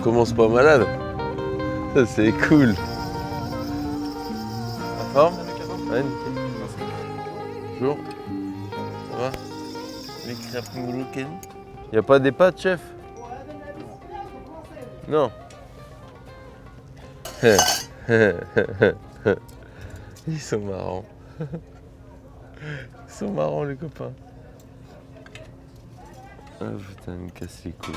commence pas malade. Ça c'est cool. La forme? Ouais, nickel. Bonjour. Ça va? Les crêpes marocaines? Y'a pas des pâtes, chef? Non. Ils sont marrants. Ils sont marrants les copains. Ah putain, il me casse les couilles.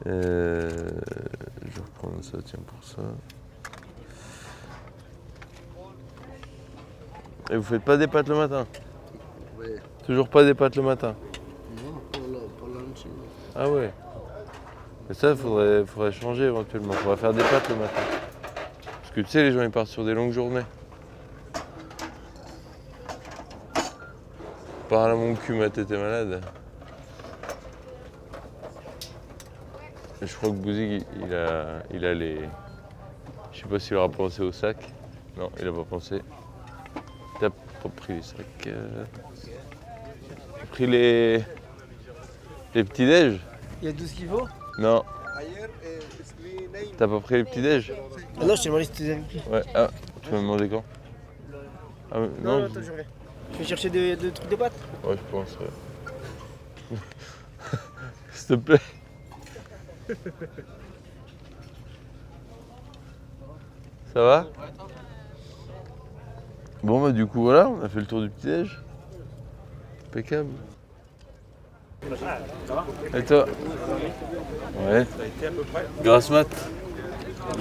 Je vais reprendre ça, tiens, pour ça. Et vous faites pas des pâtes le matin? Ouais. Toujours pas des pâtes le matin? Non, pour lunch. Ah ouais. Et ça, faudrait changer éventuellement. Faudrait faire des pâtes le matin. Parce que tu sais, les gens ils partent sur des longues journées. Parle à mon cul, ma tête est malade. Et je crois que Bouzig, il a les... Je sais pas s'il aura pensé au sac. Non, il a pas pensé. T'as pas pris les sacs. T'as pris les petits-déj? Il y a tout ce qu'il faut? Non. T'as pas pris les petits-déj? Ah non, je t'ai demandé si tu les avais pris. Ouais, ah, tu m'as demandé quand? Ah, Non, attends, je reviens. Tu veux chercher des trucs de pâtes? Ouais, je pense. S'il te plaît. Ça va? Bon bah du coup voilà, on a fait le tour du petit-déj. Impeccable. Et toi? Ouais. Ça a été à peu près? Grasse mat.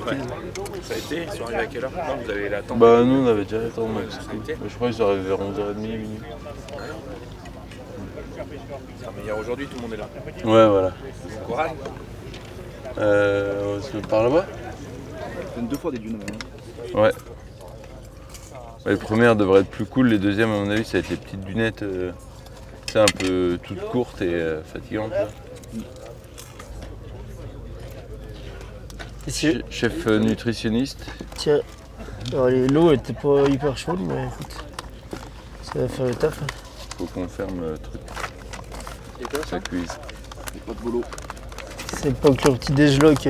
Ouais. Ça a été? Ils sont arrivés à quelle heure? Non, vous allez l'attendre. Bah nous on avait déjà le temps max. Ça a été? Je crois qu'ils sont arrivés vers 11h30 minuit. Ah, mais hier aujourd'hui tout le monde est là. Ouais voilà. Courage. C'est par là-bas? Je donne 2 fois des dunes. Ouais. Les premières devraient être plus cool, les deuxièmes à mon avis ça va être les petites dunettes c'est un peu toutes courtes et fatigantes là. Chef nutritionniste. Tiens, alors, l'eau était pas hyper chaude, mais écoute, ça va faire le taf. Faut qu'on ferme le truc. Ça cuise. Pas de boulot. C'est pas que leur petit déjloc.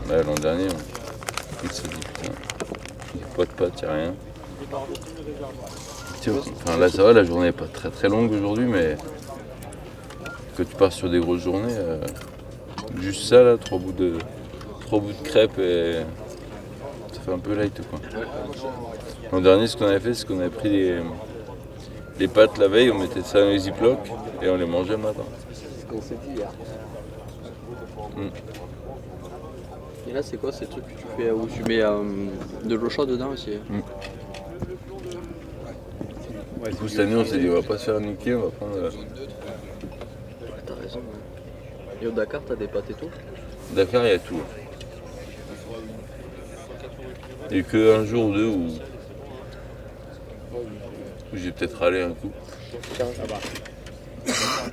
Là, l'an dernier, on s'est dit putain, pas de pâtes, y'a rien. Enfin là ça va, la journée est pas très très longue aujourd'hui, mais quand tu pars sur des grosses journées, juste ça là, 3 bouts de crêpes et ça fait un peu light quoi. L'an dernier ce qu'on avait fait, c'est qu'on avait pris les pâtes la veille, on mettait ça dans les ziplocs et on les mangeait le matin. C'est ce qu'on s'est dit hier. Et là, c'est quoi ces trucs que tu fais où tu mets de l'eau chaude dedans aussi? Du coup, cette année, on s'est dit, on va pas se faire niquer, on va prendre. Ouais, t'as raison. Et au Dakar, t'as des pâtes et tout? Dakar, il y a tout. Il n'y a qu'un jour ou deux où j'ai peut-être râlé un coup.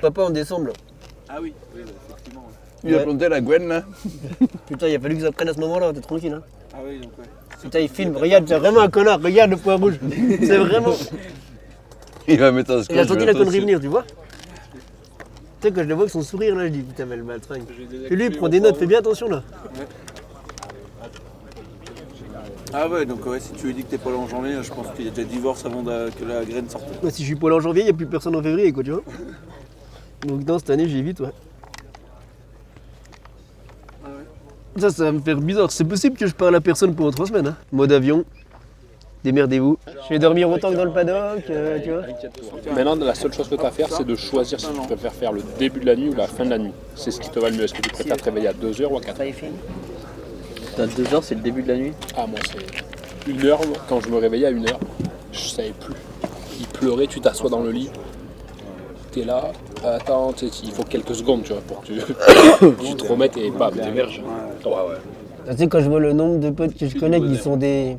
Papa en décembre. Ah oui, effectivement. Il a planté la Gwen là. Putain, il a fallu que ça prenne à ce moment-là, t'es tranquille. Hein. Ah oui, donc ouais. Putain, il filme, regarde, c'est vraiment un connard, regarde le point rouge. C'est vraiment. Il va mettre un scotch. Il a senti la connerie venir, tu vois? Tu sais, quand je le vois avec son sourire là, je dis putain, mais le maltringue. Et lui, il prend des notes, fais bien attention là. Ah ouais, donc ouais, si tu lui dis que t'es pas là en janvier, je pense qu'il y a déjà divorce avant que la graine sorte. Moi, si je suis pas là en janvier, il n'y a plus personne en février, quoi, tu vois. Donc, non, cette année, j'évite, ouais. Ah ouais. Ça va me faire bizarre. C'est possible que je parle à personne pendant 3 semaines, hein. Mode avion. Démerdez-vous. Je vais dormir autant que dans le paddock, tu vois. Maintenant, la seule chose que tu as à faire, c'est de choisir si tu préfères faire le début de la nuit ou la fin de la nuit. C'est ce qui te va le mieux. Est-ce que tu préfères te réveiller à 2h ou à 4h? Dans 2 heures, c'est le début de la nuit? Ah, moi, c'est 1h. Quand je me réveillais à 1h, je savais plus. Il pleurait, tu t'assois dans le lit. Tu es là, attends, il faut quelques secondes, tu vois, pour que tu te remettes et bam, t'émerges. Ouais. Tu sais, quand je vois le nombre de potes que je connais qui sont des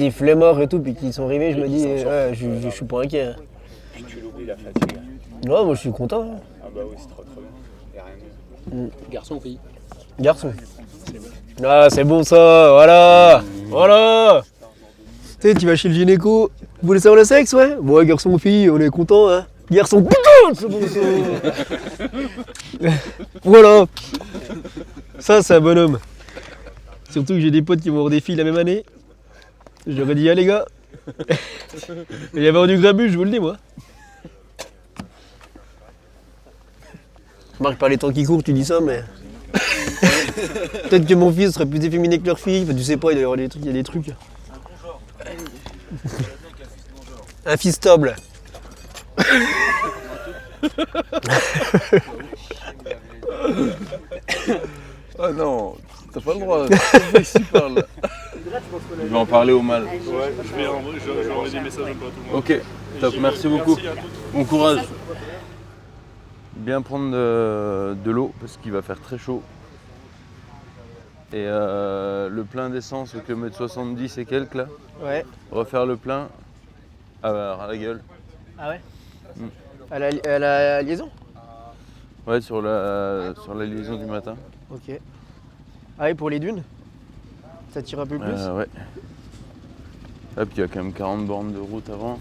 flemmards et tout, puis qui sont arrivés, je me dis, ouais, je suis pas inquiet. Puis tu l'oublies la fatigue. Non, moi je suis content. Hein. Ah bah oui, c'est trop bien. Y'a rien. Garçon ou fille? Garçon. Ah, c'est bon ça, voilà. Voilà. Tu sais, tu vas chez le gynéco, vous voulez savoir le sexe, ouais? Bon, ouais, garçon ou fille, on est content, hein. Garçon, putain, c'est bon sang. Voilà. Ça, c'est un bonhomme. Surtout que j'ai des potes qui m'ont des filles la même année. J'aurais dit, ah les gars. Il y avait du grabuge, je vous le dis, moi. Je marche par les temps qui courent, tu dis ça, mais. Peut-être que mon fils serait plus efféminé que leur fille. Enfin, tu sais pas, il doit y avoir des trucs, il y a des trucs. Un fistable. Ah non, t'as pas le droit. Ici parle. Je vais en parler au mal. Ouais, je vais envoyer des messages un peu à tout le monde. Ok, top, merci beaucoup. Merci à toi. Bon courage. Bien prendre de l'eau parce qu'il va faire très chaud. Et le plein d'essence au kilomètre 70 et quelques là, Ouais. refaire le plein à la gueule. Ah ouais à la liaison. Ouais, sur la liaison du matin. Ok. Ah oui, pour les dunes. Ça tire un peu plus. Ouais. Ah, puis il y a quand même 40 bornes de route avant.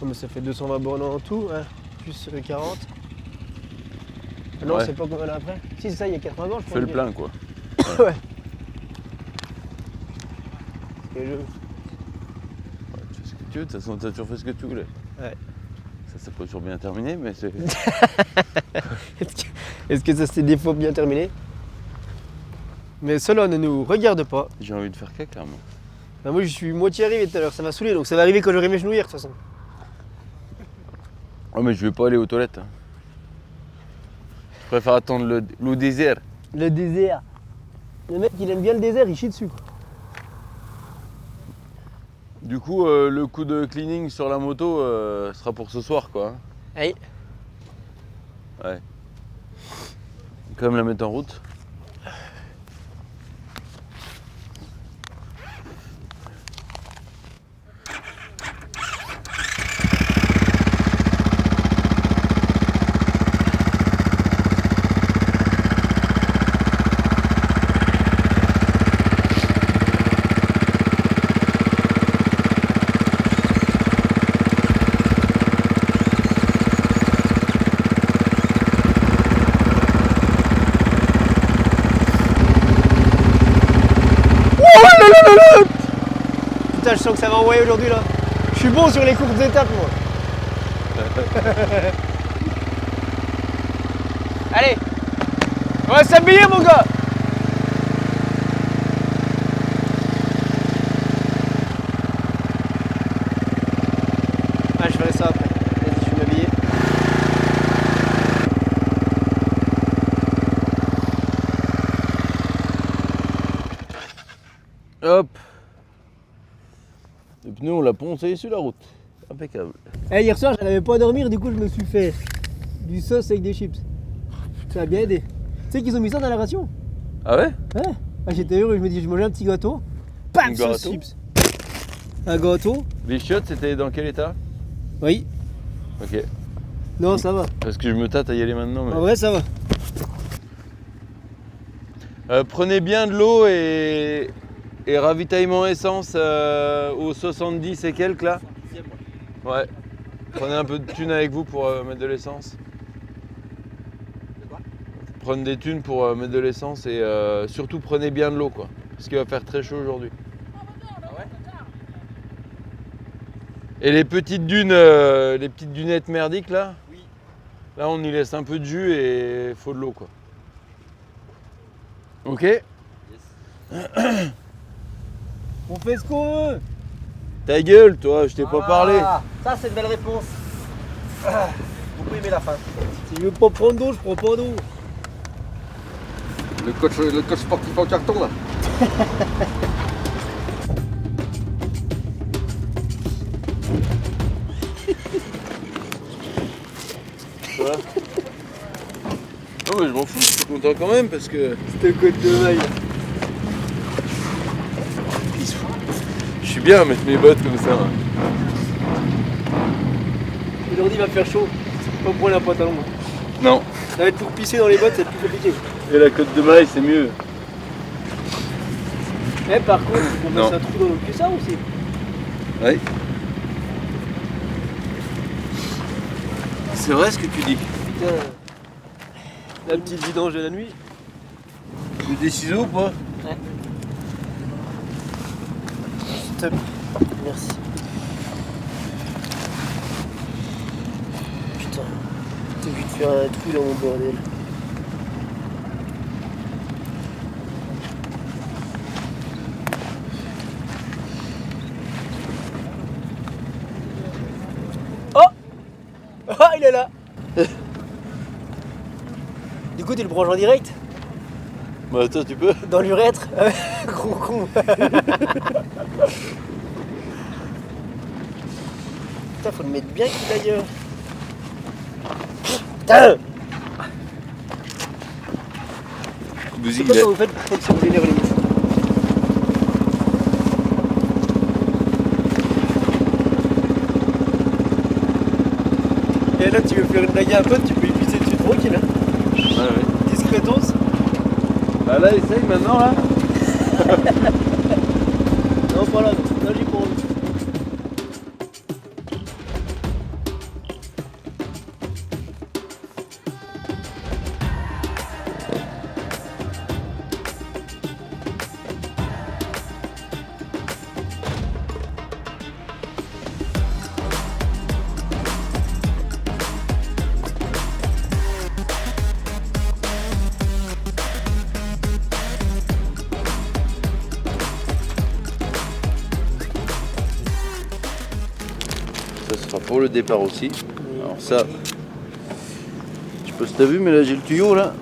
Oh, mais ça fait 220 bornes en tout, hein. Plus 40. Ah non, Ouais. c'est pas combien là après. Si, c'est ça, il y a 80 bornes, je Fais le crois. plein quoi. Ouais. Et je- Ouais, tu fais ce que tu veux, de toute façon t'as toujours fait ce que tu voulais. Ouais. Ça peut toujours bien terminer, mais c'est. Est-ce que ça s'est des fois bien terminé? Mais cela ne nous regarde pas. J'ai envie de faire caca moi. Bah, moi, je suis moitié arrivé tout à l'heure, ça m'a saoulé, donc ça va arriver quand j'aurai mes genouillères de toute façon. Oh mais je vais pas aller aux toilettes. Hein. Je préfère attendre l'eau désert. Le désert. Le mec, il aime bien le désert, il chie dessus, quoi. Du coup, le coup de cleaning sur la moto sera pour ce soir quoi. Hein. Hey. Ouais. Quand même la mettre en route. Putain, je sens que ça va envoyer aujourd'hui là. Je suis bon sur les courtes étapes, moi. Allez, on va s'habiller, mon gars. Ah, je ferai ça après. Vas-y, je vais m'habiller. Hop. Les pneus on l'a poncé sur la route. Impeccable. Hier soir, j'arrivais pas à dormir, du coup, je me suis fait du sauce avec des chips. Ça a bien aidé. Tu sais qu'ils ont mis ça dans la ration? Ah ouais? Ouais. Ah, j'étais heureux, je me dis, je mangeais un petit gâteau. Bam, Un sauce gâteau? chips. Un gâteau? Les chiottes c'était dans quel état? Oui. Ok. Non, ça va. Parce que je me tâte à y aller maintenant. Mais... En vrai, ça va. Prenez bien de l'eau et ravitaillement essence au 70 et quelques là. Ouais. Prenez un peu de thunes avec vous pour mettre de l'essence. Prenez des thunes pour mettre de l'essence et surtout prenez bien de l'eau quoi. Parce qu'il va faire très chaud aujourd'hui. Et les petites dunes, les petites dunettes merdiques là, là on y laisse un peu de jus et il faut de l'eau quoi. Ok? On fait ce qu'on veut. Ta gueule toi, je t'ai pas parlé. Ça, c'est une belle réponse. Beaucoup aimé la fin. Si je veux pas prendre d'eau, je prends pas d'eau. Le coach sportif en carton là. Non mais je m'en fous, je suis content quand même parce que C'était le code de maille. je suis bien à mettre mes bottes comme ça. Aujourd'hui, il va faire chaud. Pas prendre un pantalon. Non. Ça va être pour pisser dans les bottes, c'est plus compliqué. Et la côte de maille c'est mieux. Eh, par contre, on Non. met un trou dans le cuissard aussi. Ouais. C'est vrai ce que tu dis. Putain. La petite vidange de la nuit. Des ciseaux ou pas? Top. Merci. Putain. T'as envie de faire un trou dans mon bordel. Oh! Ah, il est là! Du coup, tu le branches en direct? Bah toi tu peux. Dans l'urètre? Gros con! Putain, faut le mettre bien qu'il aille. Putain! Je sais pas comment vous faites pour que ça vous énerve les mouches. Et là, tu veux faire une blague à un pote, tu peux y pisser dessus tranquille. Hein. Ouais. Discretos. Bah là, essaye maintenant là. Non, pas là, là j'ai pas envie. Ça sera pour le départ aussi. Alors ça, je sais pas si t'as vu, mais là j'ai le tuyau là.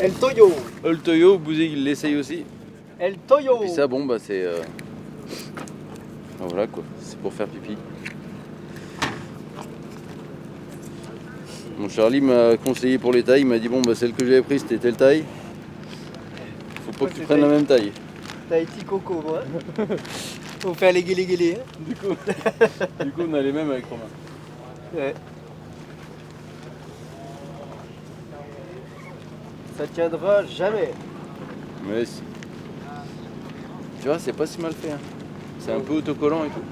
El Toyo. Le tuyau, Bouzé il l'essaye aussi. El Toyo. Puis ça, bon bah c'est... Voilà quoi, c'est pour faire pipi. Mon Charlie m'a conseillé pour les tailles, il m'a dit bon bah celle que j'avais prise c'était telle taille. Faut pas que tu prennes la même taille. Tahiti Coco, moi. Faut faire les guélés. Hein. Du coup on a les mêmes avec Romain. Ouais. Ça tiendra jamais. Mais si. Tu vois, c'est pas si mal fait. Hein. C'est un peu autocollant et tout.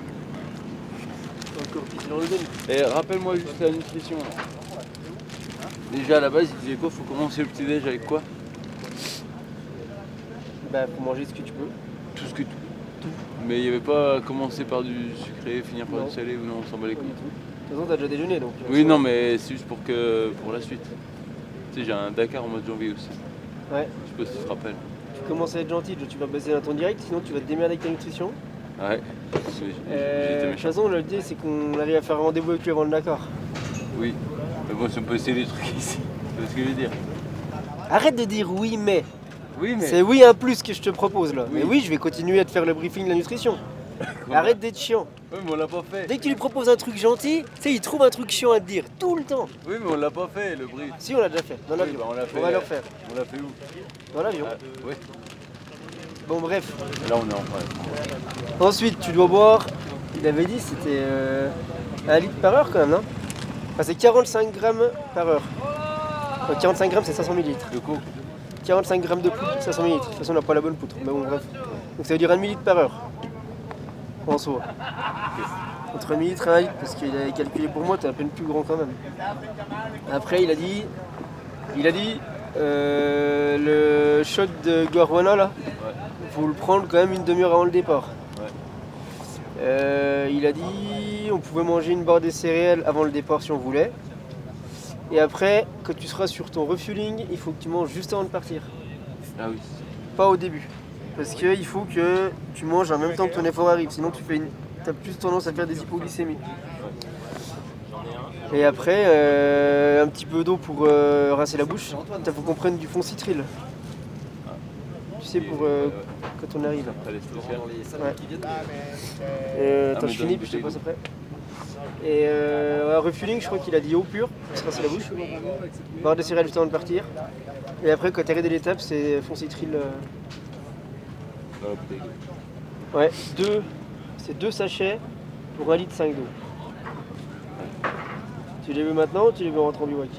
Encore pissé dans le zone. Et rappelle-moi juste la nutrition. Là. Déjà à la base, il disait quoi? Faut commencer le petit-déj avec quoi? Bah, faut manger ce que tu peux. Tout ce que tout. Mais il n'y avait pas commencer par du sucré, finir par Non. du salé ou non, on s'en bat les couilles. De toute façon, t'as déjà déjeuné donc. Oui, non, mais c'est juste pour la suite. Tu sais, j'ai un Dakar en mode janvier aussi. Ouais. Je sais pas si tu te rappelles. Tu commences à être gentil, tu vas baisser dans ton direct, sinon tu vas te démerder avec ta nutrition. Ouais. Parce que j'étais De toute méchant. façon, l'idée c'est qu'on arrive à faire un rendez-vous avec lui avant le Dakar. Oui. Mais bon, si on peut essayer des trucs ici. C'est ce que je veux dire. Arrête de dire oui, mais. Oui, mais. C'est oui un plus que je te propose là. Oui. Mais oui, je vais continuer à te faire le briefing de la nutrition. Arrête d'être chiant. Oui, mais on l'a pas fait. Dès que tu lui proposes un truc gentil, tu sais, il trouve un truc chiant à te dire tout le temps. Oui, mais on l'a pas fait, le brief. Si, on l'a déjà fait, dans Oui, l'avion. bah, on l'a fait. On va le refaire. On l'a fait où? Dans l'avion. Oui. Bon, bref. Là, on est en train. Ensuite, tu dois boire, il avait dit, c'était 1 litre par heure quand même, non? Enfin, c'est 45 grammes par heure. Donc, 45 grammes, c'est 500 millilitres. De quoi? 45 grammes de poudre, 500 millilitres. De toute façon, on n'a pas la bonne poutre. Mais bon, bref. Donc, ça veut dire 1 millilitre par heure. En soi. Entre 1 millilitre et 1 litre, parce qu'il avait calculé pour moi, t'es à peine plus grand quand même. Après, il a dit le shot de guarana là, faut le prendre quand même une demi-heure avant le départ. Il a dit on pouvait manger une barre de céréales avant le départ si on voulait. Et après, quand tu seras sur ton refueling, il faut que tu manges juste avant de partir. Ah oui. Pas au début. Parce qu'il faut que tu manges en même temps que ton effort arrive, sinon tu as plus tendance à faire des hypoglycémies. Et après, un petit peu d'eau pour rincer la bouche. Il faut qu'on prenne du fond citrile. Tu sais, pour quand on arrive. T'as les spéciales. Ouais. Attends, mais je finis, donne puis je te une passe après. Et refueling, je crois qu'il a dit eau pure, pour se rincer la bouche. Barre de céréales juste avant de partir. Et après, quand tu arrives de l'étape, c'est fond citrile. Dans la bouteille. Ouais, c'est 2 sachets pour 1,5 litre d'eau. Tu les veux maintenant ou tu les veux rentrer en bivouac?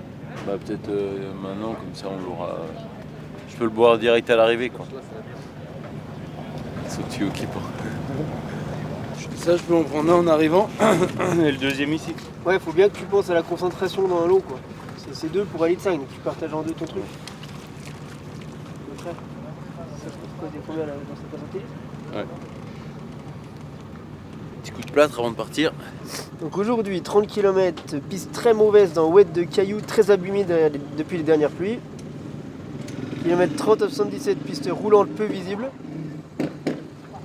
Bah peut-être maintenant, comme ça on l'aura... Je peux le boire direct à l'arrivée quoi. C'est au tuyau qui part. Je Ça, je peux en prendre un en arrivant et le deuxième ici. Ouais, faut bien que tu penses à la concentration dans un lot, quoi. C'est 2 pour 1,5 litre, donc tu partages en deux ton truc. Le frère, ça, je pense quoi, des combien là, dans cette présenté? Petit coup de plâtre avant de partir. Donc aujourd'hui, 30 km, piste très mauvaise dans ouette de cailloux, très abîmée depuis les dernières pluies. Kilomètre 30 à 77, piste roulante peu visible.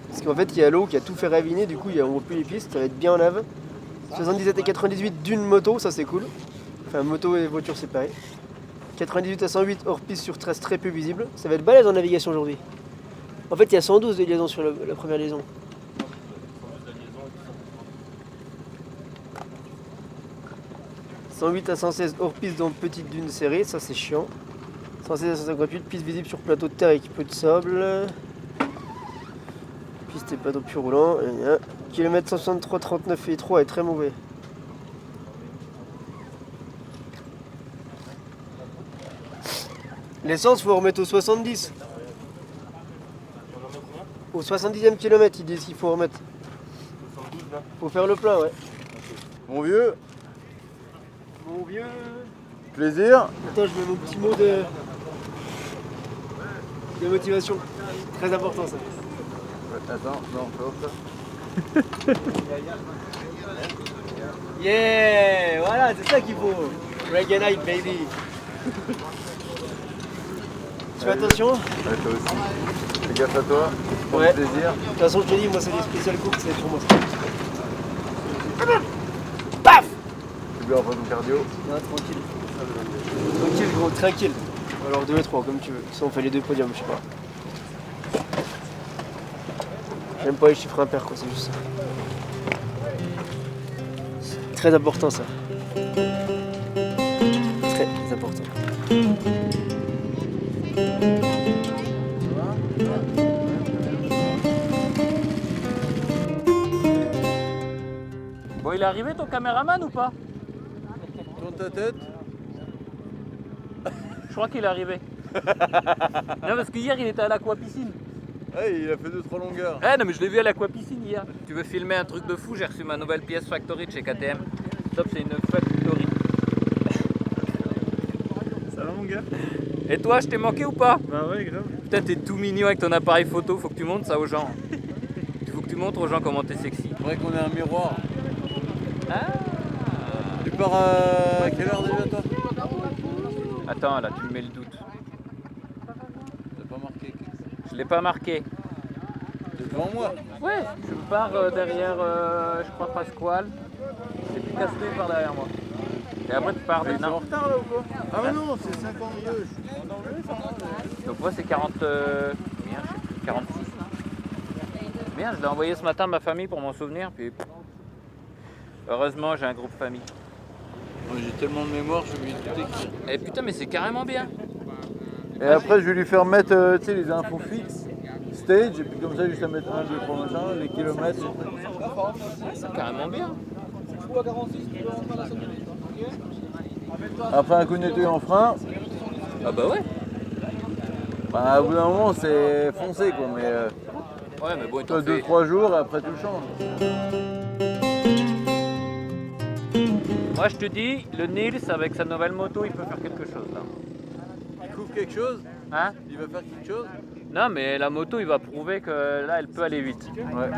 Parce qu'en fait, il y a l'eau qui a tout fait raviner, du coup, on ne voit plus les pistes, ça va être bien en lave. 77 à 98 d'une moto, ça c'est cool. Enfin, moto et voiture séparées. 98 à 108 hors piste sur trace très peu visible. Ça va être balèze en navigation aujourd'hui. En fait, il y a 112 de liaison sur la première liaison. « 108 à 116 hors piste dans petite dune serrée, ça c'est chiant. 116 à 158, piste visible sur plateau de terre avec peu de sable. Piste et pas d'eau plus roulant. Kilomètre 163, 39 et 3 est très mauvais. L'essence, faut remettre au 70. Au 70e kilomètre, ils disent qu'il faut remettre. Faut faire le plein, ouais. Mon vieux, Mon vieux. plaisir. Attends, je mets mon petit mot de motivation. Très important ça. Attends, non, pas ça. Yeah, voilà, c'est ça qu'il faut. Reggae night, baby. Tu fais attention? Ouais, toi aussi. Fais gaffe à toi. Prends Ouais. plaisir. De toute façon, je te dis, moi, c'est des spéciales courses, c'est pour moi. Paf! Tu bien après ton cardio. Non, tranquille. Tranquille, gros, tranquille. Alors 2 et 3, comme tu veux. Ça, on fait les 2 podiums, je sais pas. J'aime pas les chiffres impairs, quoi, c'est juste ça. C'est très important, ça. Très important. Bon, il est arrivé ton caméraman ou pas? Tourne ta tête. Je crois qu'il est arrivé. Non, parce qu'hier il était à l'aquapiscine. Ouais, il a fait 2-3 longueurs. Eh non, mais je l'ai vu à l'aquapiscine hier. Tu veux filmer un truc de fou? J'ai reçu ma nouvelle pièce Factory de chez KTM. Top, c'est une Factory. Ça va mon gars? Et toi, je t'ai manqué ou pas? Bah ouais, grave. Putain, t'es tout mignon avec ton appareil photo. Faut que tu montres ça aux gens. Faut que tu montres aux gens comment t'es sexy. Faudrait qu'on ait un miroir. Ah. Tu pars à quelle heure déjà toi? Attends, là, tu me mets le doute. T'as pas marqué. Je l'ai pas marqué. T'es devant moi. Ouais, je pars derrière, je crois, Pasquale. Et puis Casté par derrière moi. Et après, tu pars des T'es en nains. retard là ou quoi? Ah mais non, c'est 52. Donc moi c'est 40... Bien, je sais plus, 46. Bien, je l'ai envoyé ce matin à ma famille pour m'en souvenir, puis... Heureusement, j'ai un groupe famille. Moi, j'ai tellement de mémoire, j'ai oublié de tout écrire. Eh putain, mais c'est carrément bien. Et après, je vais lui faire mettre tu sais, les infos fixes, stage, et puis comme ça, juste à mettre 1, 2, 3, machin, les kilomètres. C'est carrément bien. Après un coup de nettoyé en frein, Ah bah ouais. bah, au bout d'un moment, c'est foncé quoi, mais Ouais, mais bon, il t'en 2-3 jours, et après tout change. Moi je te dis, le Nils avec sa nouvelle moto, il peut faire quelque chose là. Il couvre quelque chose, Hein? il va faire quelque chose. Non, mais la moto, il va prouver que là, elle peut aller vite. Ouais.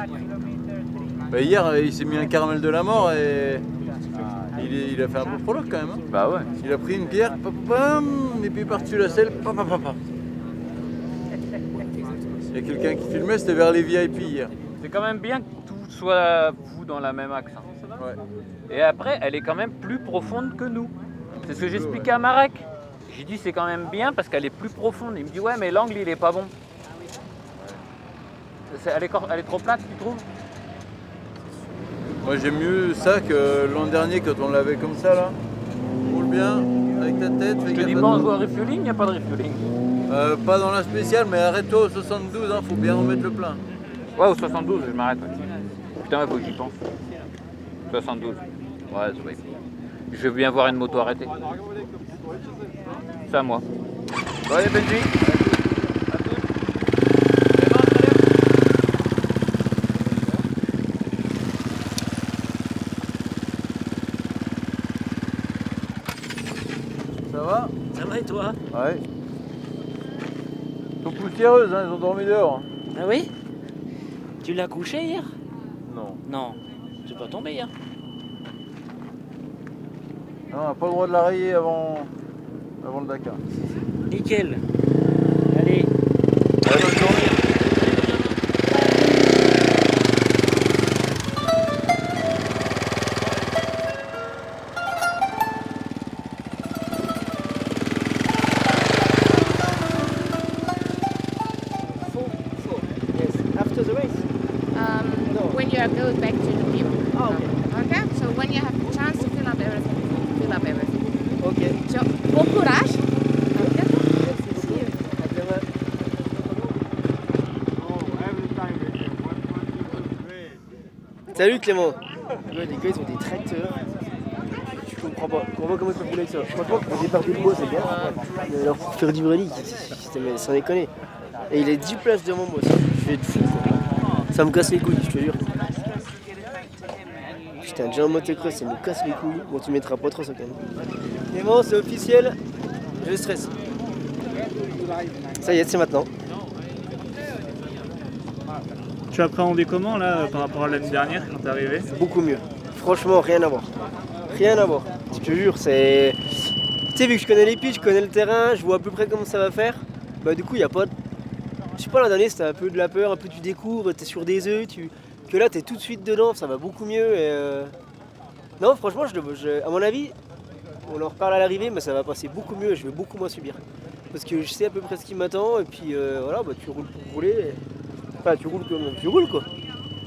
Bah, hier, il s'est mis un caramel de la mort et il a fait un beau prologue quand même. Hein. Bah ouais. Il a pris une pierre, pam, et puis par-dessus la selle, pam. Il y a quelqu'un qui filmait, c'était vers les VIP hier. C'est quand même bien que tout soit vous dans la même axe. Hein. Ouais. Et après, elle est quand même plus profonde que nous. C'est ce que j'expliquais à Marek. J'ai dit c'est quand même bien parce qu'elle est plus profonde. Il me dit ouais mais l'angle il est pas bon. Elle est trop plate tu trouves? Moi j'aime mieux ça que l'an dernier quand on l'avait comme ça là. Roule bien, avec ta tête, fais Je te gaffe dis à pas on toi. joue au refueling, il n'y a pas de refueling. Pas dans la spéciale, mais arrête-toi au 72, hein, faut bien remettre le plein. Ouais au 72 je m'arrête. Ouais. Putain ouais, faut que j'y pense. 72. Ouais c'est vrai. Je veux bien voir une moto arrêtée. C'est à moi. Bon allez Benji. À toutes. Ça va? Ça va et toi? Ouais. Elles sont poussiéreuses, hein, elles ont dormi dehors. Ah oui? Tu l'as couché hier? Non. Non. C'est pas tombé hier. Non, on n'a pas le droit de la rayer avant le Dakar. Nickel. Allez. Allez, bonne journée. When you go back to the view. Oh, okay. So when you have the chance to fill up everything, fill up everything. Ok. So, bon courage. Okay. See you. À demain. Salut Clément. Ouais, les gars ils ont des tracteurs. Je comprends pas. Comment ils peuvent rouler avec ça? Franchement, au départ du bois c'est bien. Mais alors pour faire du rallye, mais sans déconner. Et il est 10 places devant moi, ça. Je vais être fou quoi. Ça me casse les couilles, je te jure. Putain, déjà en motocross, ça me casse les couilles. Bon, tu mettras pas trop ça quand même. Clément, c'est officiel. Je stresse. Ça y est, c'est maintenant. Tu appréhendais comment là par rapport à l'année dernière quand t'es arrivé? Beaucoup mieux. Franchement, rien à voir. Rien à voir. Je te jure, c'est. Tu sais, vu que je connais les pistes, je connais le terrain, je vois à peu près comment ça va faire. Bah, du coup, il n'y a pas de. Je sais pas, l'an dernier, c'était un peu de la peur, un peu tu découvres, t'es sur des œufs, que là, t'es tout de suite dedans, ça va beaucoup mieux. Et non, franchement, à mon avis, on en reparle à l'arrivée, mais ça va passer beaucoup mieux et je vais beaucoup moins subir. Parce que je sais à peu près ce qui m'attend, et puis voilà, bah, tu roules pour rouler. Enfin, tu roules comme tu roules, quoi.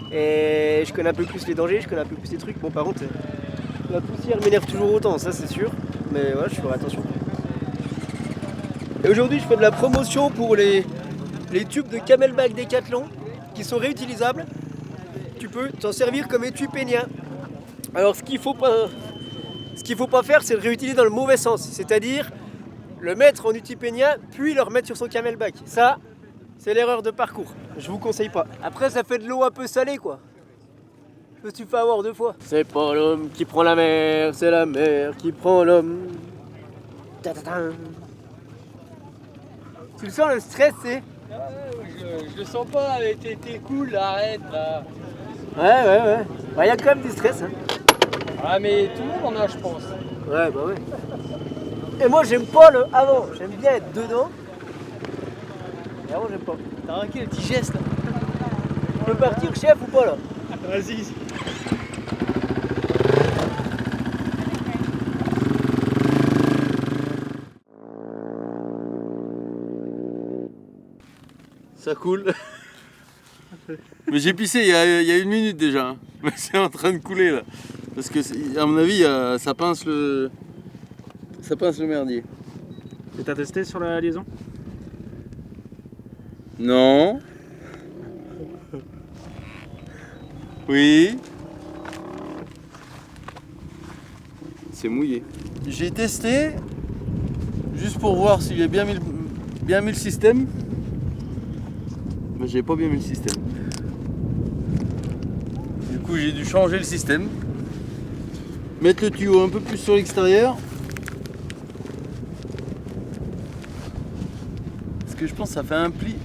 Et je connais un peu plus les dangers, je connais un peu plus les trucs. Bon, par contre, la poussière m'énerve toujours autant, ça c'est sûr. Mais voilà, je ferai attention. Et aujourd'hui, je fais de la promotion pour les tubes de Camelback Decathlon qui sont réutilisables. Tu peux t'en servir comme étui peignien. Alors, ce qu'il faut pas faire, c'est le réutiliser dans le mauvais sens. C'est-à-dire le mettre en étui peignien, puis le remettre sur son Camelback. Ça, c'est l'erreur de parcours. Je vous conseille pas. Après, ça fait de l'eau un peu salée, quoi. Je me suis fait avoir 2 fois. C'est pas l'homme qui prend la mer, c'est la mer qui prend l'homme. Ta-ta-ta. Tu le sens le stress, c'est? Je le sens pas, t'es cool, arrête là. Ouais. Bah, y a quand même du stress, hein. Ah, mais tout le monde en a, je pense. Ouais, bah ouais. Et moi, j'aime pas le avant. J'aime bien être dedans. Et avant, j'aime pas. T'as remarqué le petit geste là? Je peux partir chef ou pas là? Vas-y. Ça coule. Mais j'ai pissé il y a 1 minute déjà. Hein. Mais c'est en train de couler là. Parce que à mon avis, ça pince le merdier. Et t'as testé sur la liaison? Non. Oui. C'est mouillé. J'ai testé juste pour voir s'il a bien mis le système. Mais j'ai pas bien mis le système. Du coup, j'ai dû changer le système. Mettre le tuyau un peu plus sur l'extérieur. Parce que je pense que ça fait un pli.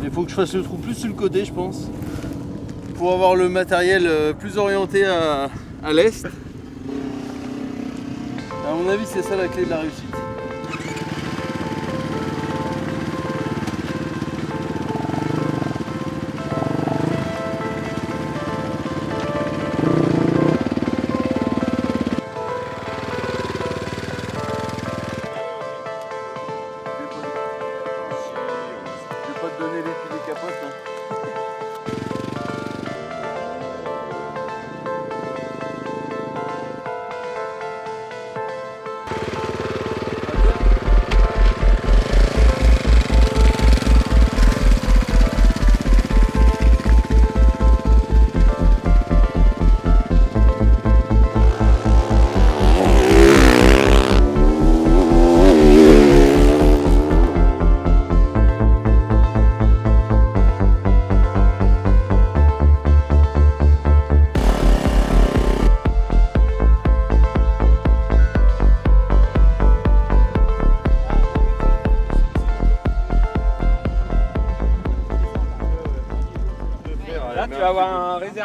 Il faut que je fasse le trou plus sur le côté, je pense. Pour avoir le matériel plus orienté à l'est. À mon avis, c'est ça la clé de la réussite.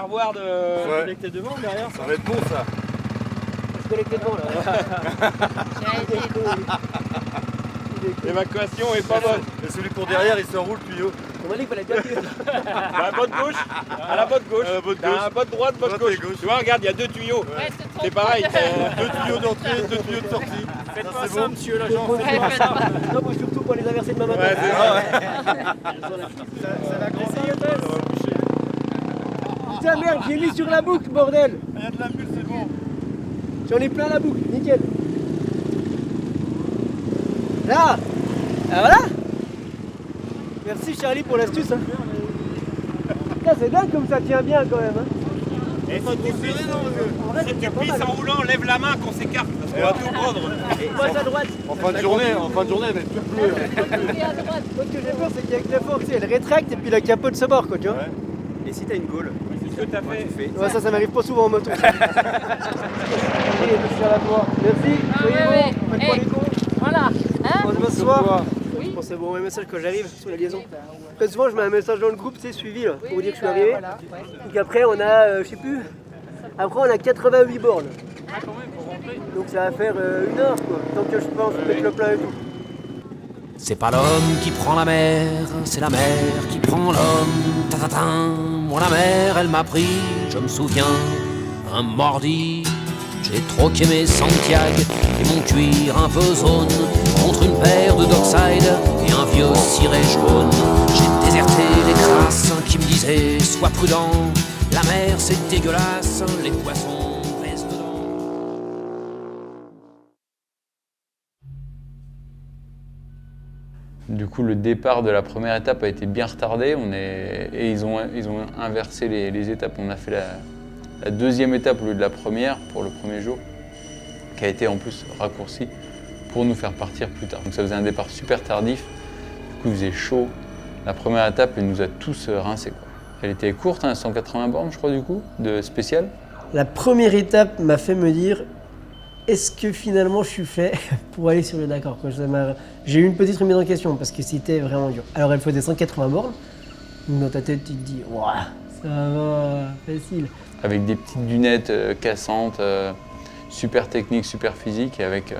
réservoir de. Ouais. Connecté devant ou derrière Ça va être bon ça. Je connecté devant là. L'évacuation est pas bonne. Et celui pour derrière, il s'enroule le tuyau. On m'a dit qu'il fallait bien pire. À la botte gauche, à la botte gauche. À la botte T'as gauche. un botte droite, botte Droite et gauche. gauche. Tu vois, regarde, il y a 2 tuyaux. Ouais, C'est pareil. Deux tuyaux d'entrée, 2 tuyaux de sortie. Faites Ça, pas c'est ça, bon. monsieur l'agent. Ouais, faites pas. Non, moi surtout pour les inverser demain matin. Ouais, c'est ça. Ça va grossir. Putain merde, j'ai mis sur la boucle, bordel. Il y a de la bulle, c'est bon. J'en ai plein la boucle, nickel. Là. Ah voilà. Merci Charlie pour l'astuce. Hein. Putain, c'est dingue comme ça tient bien quand même. Hein. Et si tu pisses en roulant, lève la main qu'on s'écarte. Parce qu'on va tout prendre. Passe à droite. En fin de journée, elle va être toute bleue. Et à droite. Moi, ce que j'ai peur, c'est qu'avec la force, elle rétracte et puis la capote se barre, quoi, tu vois. Et si t'as une gaule, C'est ce que t'as fait. Ouais, ça m'arrive pas souvent en moto. Allez, monsieur à la toi. Merci. Ah, Soyez ouais, bons. ouais. Faites Eh. pas les cons. Voilà. Hein? On se voit ce soir. Oui. Pensez bon un message quand j'arrive sur la liaison. Très souvent, je mets un message dans le groupe, c'est suivi là, pour dire que je suis arrivé. Voilà. Ouais. Donc après, on a, je sais plus. Après, on a 88 bornes. Donc ça va faire 1 heure, quoi. Tant que je pense mettre le plein et tout. C'est pas l'homme qui prend la mer, c'est la mer qui prend l'homme. Ta-ta-ta. Moi la mer, elle m'a pris, je me souviens, un mordi. J'ai troqué mes Santiago et mon cuir un peu zone contre une paire de Dockside et un vieux ciré jaune. J'ai déserté les crasses qui me disaient sois prudent, la mer c'est dégueulasse, les poissons restent dedans. Du coup, le départ de la première étape a été bien retardé. Et ils ont inversé les étapes. On a fait la deuxième étape au lieu de la première pour le premier jour, qui a été en plus raccourci pour nous faire partir plus tard. Donc ça faisait un départ super tardif. Du coup, il faisait chaud. La première étape, elle nous a tous rincés, quoi. Elle était courte, hein, 180 bornes, je crois, du coup, de spécial. La première étape m'a fait me dire est-ce que finalement je suis fait pour aller sur le Dakar, quoi. J'ai eu une petite remise en question parce que c'était vraiment dur. Alors elle faisait 180 bornes, donc dans ta tête tu te dis waouh, ça va, facile. Avec des petites dunettes cassantes, super techniques, super physiques. Et avec,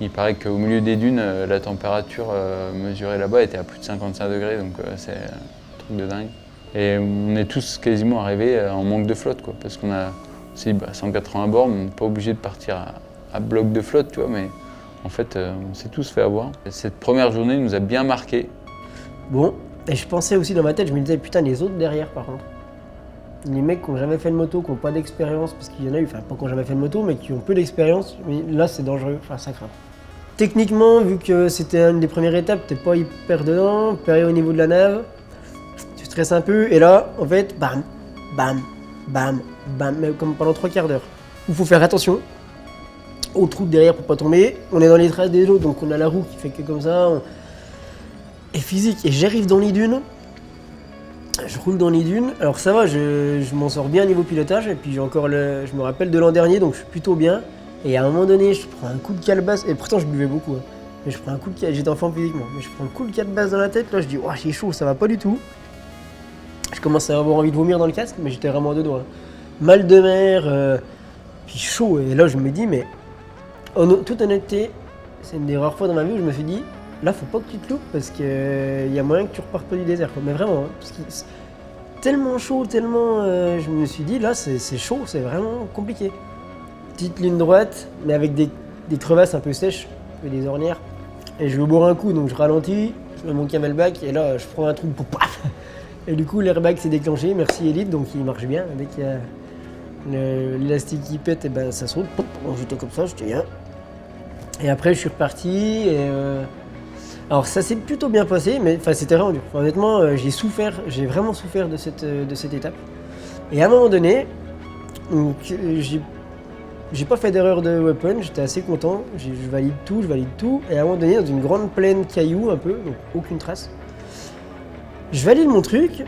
il paraît qu'au milieu des dunes, la température mesurée là-bas était à plus de 55 degrés, donc c'est un truc de dingue. Et on est tous quasiment arrivés en manque de flotte, quoi, parce qu'on s'est dit 180 bornes, on n'est pas obligé de partir à bloc de flotte, tu vois, mais en fait, on s'est tous fait avoir. Cette première journée nous a bien marqué. Bon, et je pensais aussi dans ma tête, je me disais putain, les autres derrière par contre. Les mecs qui n'ont jamais fait de moto, qui n'ont pas d'expérience, parce qu'il y en a eu, enfin pas qui n'ont jamais fait de moto, mais qui ont peu d'expérience, mais là c'est dangereux, enfin ça craint. Techniquement, vu que c'était une des premières étapes, t'es pas hyper dedans, pareil au niveau de la nave, tu stresses un peu, et là, en fait, bam, bam, bam, bam, mais comme pendant 3 quarts d'heure. Il faut faire attention aux trous de derrière pour pas tomber, on est dans les traces des autres, donc on a la roue qui fait que comme ça, et physique, et j'arrive dans les dunes, je roule dans les dunes, alors ça va, je m'en sors bien niveau pilotage, et puis j'ai encore je me rappelle de l'an dernier, donc je suis plutôt bien. Et à un moment donné, je prends un coup de calebasse, et pourtant je buvais beaucoup, hein. Mais je prends un coup de calebasse, j'étais en forme physiquement, mais je prends un coup de calebasse dans la tête, là je dis, oh j'ai chaud, ça va pas du tout. Je commence à avoir envie de vomir dans le casque, mais j'étais vraiment à 2 doigts. Mal de mer, puis chaud, et là je me dis, mais en toute honnêteté, c'est une des rares fois dans ma vie où je me suis dit, là faut pas que tu te loupes, parce qu'il y a moyen que tu repartes pas du désert, quoi. Mais vraiment, hein, parce que c'est tellement chaud, tellement, je me suis dit, là c'est chaud, c'est vraiment compliqué. Petite ligne droite, mais avec des crevasses un peu sèches, et des ornières. Et je veux boire un coup, donc je ralentis, je mets mon camelback, et là je prends un truc pour paf. Et du coup l'airbag s'est déclenché, merci Elite, donc il marche bien. Dès qu'il y a l'élastique qui pète, et ben ça saute, j'étais comme ça, j'étais bien. Et après je suis reparti, et alors ça s'est plutôt bien passé, mais c'était vraiment dur. Enfin, honnêtement, j'ai vraiment souffert de cette étape. Et à un moment donné, donc, j'ai pas fait d'erreur de weapon, j'étais assez content, je valide tout, et à un moment donné, dans une grande plaine cailloux un peu, donc aucune trace, je valide mon truc,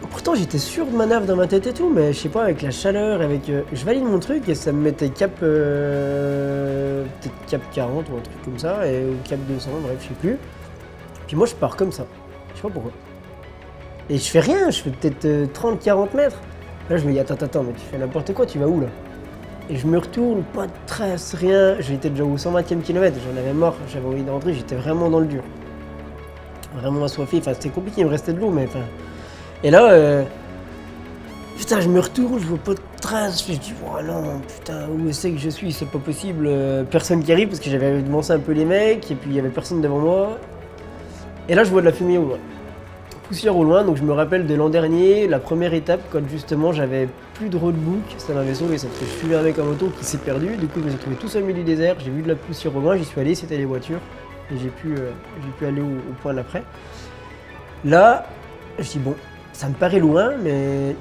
pourtant j'étais sûr de ma nave dans ma tête et tout, mais je sais pas, avec la chaleur, je valide mon truc et ça me mettait peut-être cap 40 ou un truc comme ça, ou cap 200, bref, je sais plus. Puis moi je pars comme ça, je sais pas pourquoi. Et je fais rien, je fais peut-être 30-40 mètres. Là, je me dis, attends, mais tu fais n'importe quoi, tu vas où là? Et je me retourne, pas de trace, rien. J'étais déjà au 120e kilomètre, j'en avais marre, j'avais envie de rentrer, j'étais vraiment dans le dur. Vraiment assoiffé, enfin c'était compliqué, il me restait de l'eau, mais enfin. Et là, putain, je me retourne, je vois pas de trace, je dis, oh non, putain, où c'est que je suis, c'est pas possible. Personne qui arrive, parce que j'avais devancé un peu les mecs, et puis il y avait personne devant moi. Et là, je vois de la fumée au loin. Poussière au loin, donc je me rappelle de l'an dernier, la première étape, quand justement j'avais plus de roadbook, ça m'avait sauvé, parce que je suivais un mec en moto qui s'est perdu, du coup je me suis trouvé tout seul au milieu du désert, j'ai vu de la poussière au loin, j'y suis allé, c'était les voitures, et j'ai pu aller au point d'après. Là, je dis bon, ça me paraît loin, mais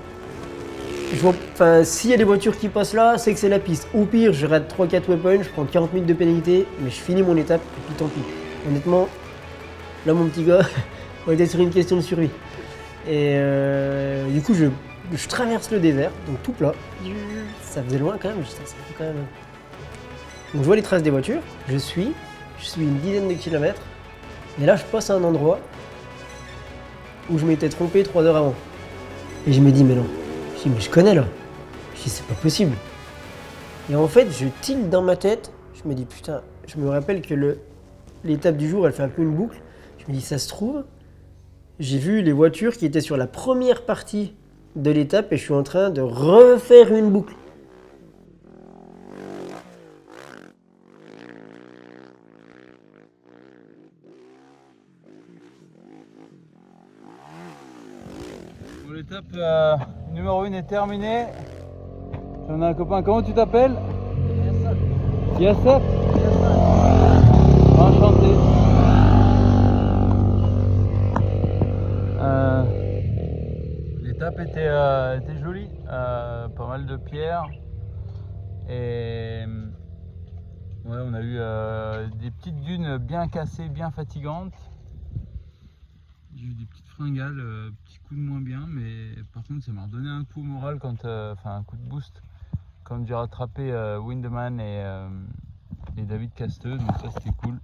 je vois, enfin, s'il y a des voitures qui passent là, c'est que c'est la piste. Au pire, je rate 3-4 waypoints, je prends 40 minutes de pénalité, mais je finis mon étape, et puis tant pis. Honnêtement, là mon petit gars, on était sur une question de survie. Et du coup, je traverse le désert, donc tout plat. Ça faisait loin quand même, ça fait quand même. Donc je vois les traces des voitures, je suis une dizaine de kilomètres, et là je passe à un endroit où je m'étais trompé 3 heures avant. Et je me dis, mais non, mais je connais là. Je dis, c'est pas possible. Et en fait, je tilte dans ma tête, je me dis, putain, je me rappelle que l'étape du jour, elle fait un peu une boucle. Je me dis, ça se trouve, j'ai vu les voitures qui étaient sur la première partie de l'étape et je suis en train de refaire une boucle. Bon, l'étape numéro 1 est terminée. J'en ai un copain, comment tu t'appelles? Yassat. Enchanté. L'étape était jolie, pas mal de pierres et ouais, on a eu des petites dunes bien cassées, bien fatigantes. J'ai eu des petites fringales, petits coups de moins bien, mais par contre ça m'a redonné un coup au moral enfin un coup de boost quand j'ai rattrapé Windeman et David Casteux, donc ça c'était cool.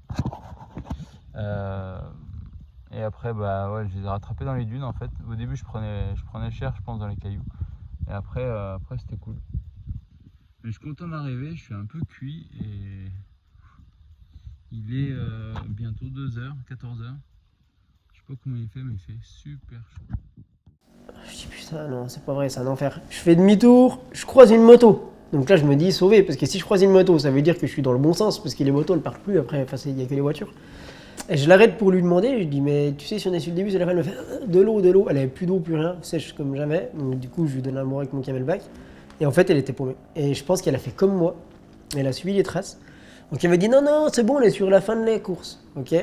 Et après, bah ouais, je les ai rattrapés dans les dunes en fait. Au début, je prenais cher, je pense, dans les cailloux. Et après c'était cool. Mais je suis content d'arriver, je suis un peu cuit et il est bientôt 2h, 14h. Je sais pas comment il fait, mais il fait super chaud. Je dis putain, non, c'est pas vrai, c'est un enfer. Je fais demi-tour, je croise une moto. Donc là, je me dis sauvé, parce que si je croise une moto, ça veut dire que je suis dans le bon sens, parce que les motos, elles partent plus après, enfin, il n'y a que les voitures. Et je l'arrête pour lui demander, je dis mais tu sais si on est sur le début, c'est la fin, elle me fait de l'eau, elle avait plus d'eau, plus rien, sèche comme jamais. Donc du coup je lui donne un mot avec mon camelback. Et en fait elle était paumée. Et je pense qu'elle a fait comme moi, elle a suivi les traces. Donc elle m'a dit non c'est bon, on est sur la fin de la course, ok.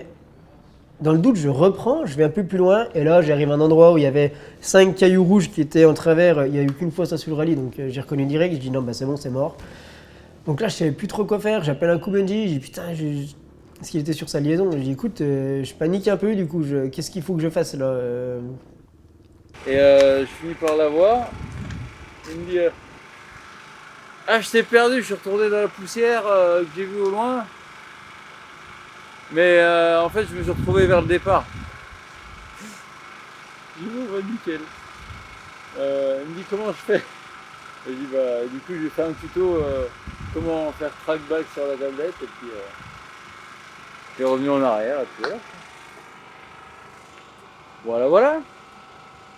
Dans le doute je reprends, je vais un peu plus loin et là j'arrive à un endroit où il y avait 5 cailloux rouges qui étaient en travers, il n'y a eu qu'une fois ça sur le rallye, donc j'ai reconnu direct, je dis non bah c'est bon, c'est mort. Donc là je savais plus trop quoi faire, j'appelle un Kubenji, je dis putain, parce qu'il était sur sa liaison, je dis écoute, je panique un peu du coup, qu'est-ce qu'il faut que je fasse là Et je finis par la voir, il me dit ah je t'ai perdu, je suis retourné dans la poussière que j'ai vue au loin. Mais en fait je me suis retrouvé vers le départ. Je dis bon bah nickel. Il me dit comment je fais. Je dis bah du coup j'ai fait un tuto comment faire trackback sur la tablette et puis je suis revenu en arrière et puis voilà.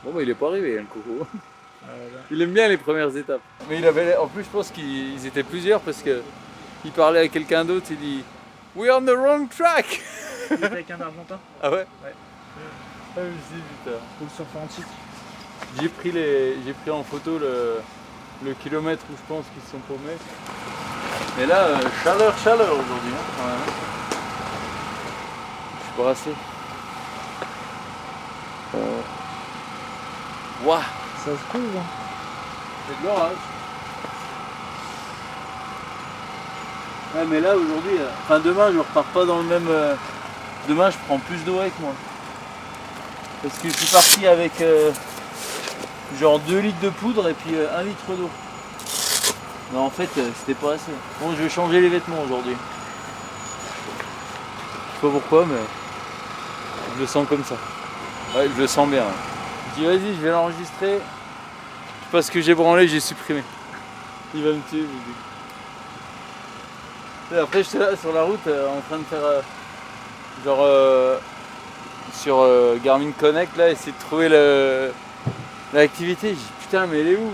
Bon bah il est pas arrivé le coco. Il aime bien les premières étapes. Mais il avait, en plus je pense qu'ils étaient plusieurs parce qu'il parlait à quelqu'un d'autre, il dit we're on the wrong track. Il était avec un Argentin. Ah ouais? Ouais. Ah, je me suis dit putain. Pour le surfer antique. J'ai pris en photo le kilomètre où je pense qu'ils sont paumés. Mais là, chaleur aujourd'hui. Hein, quand même. Je suis brassé. Waouh, ça se trouve. Hein. C'est de l'orage. Ouais, mais là aujourd'hui, enfin demain je repars pas dans le même. Demain je prends plus d'eau avec moi. Parce que je suis parti avec genre 2 litres de poudre et puis 1 litre d'eau. Non en fait c'était pas assez. Bon je vais changer les vêtements aujourd'hui. Je sais pas pourquoi mais je le sens comme ça. Ouais je le sens bien. Je dis vas-y je vais l'enregistrer. Je Parce que j'ai branlé, j'ai supprimé. Il va me tuer. Et après j'étais là sur la route en train de faire sur Garmin Connect là, essayer de trouver l'activité. J'ai dit putain mais elle est où?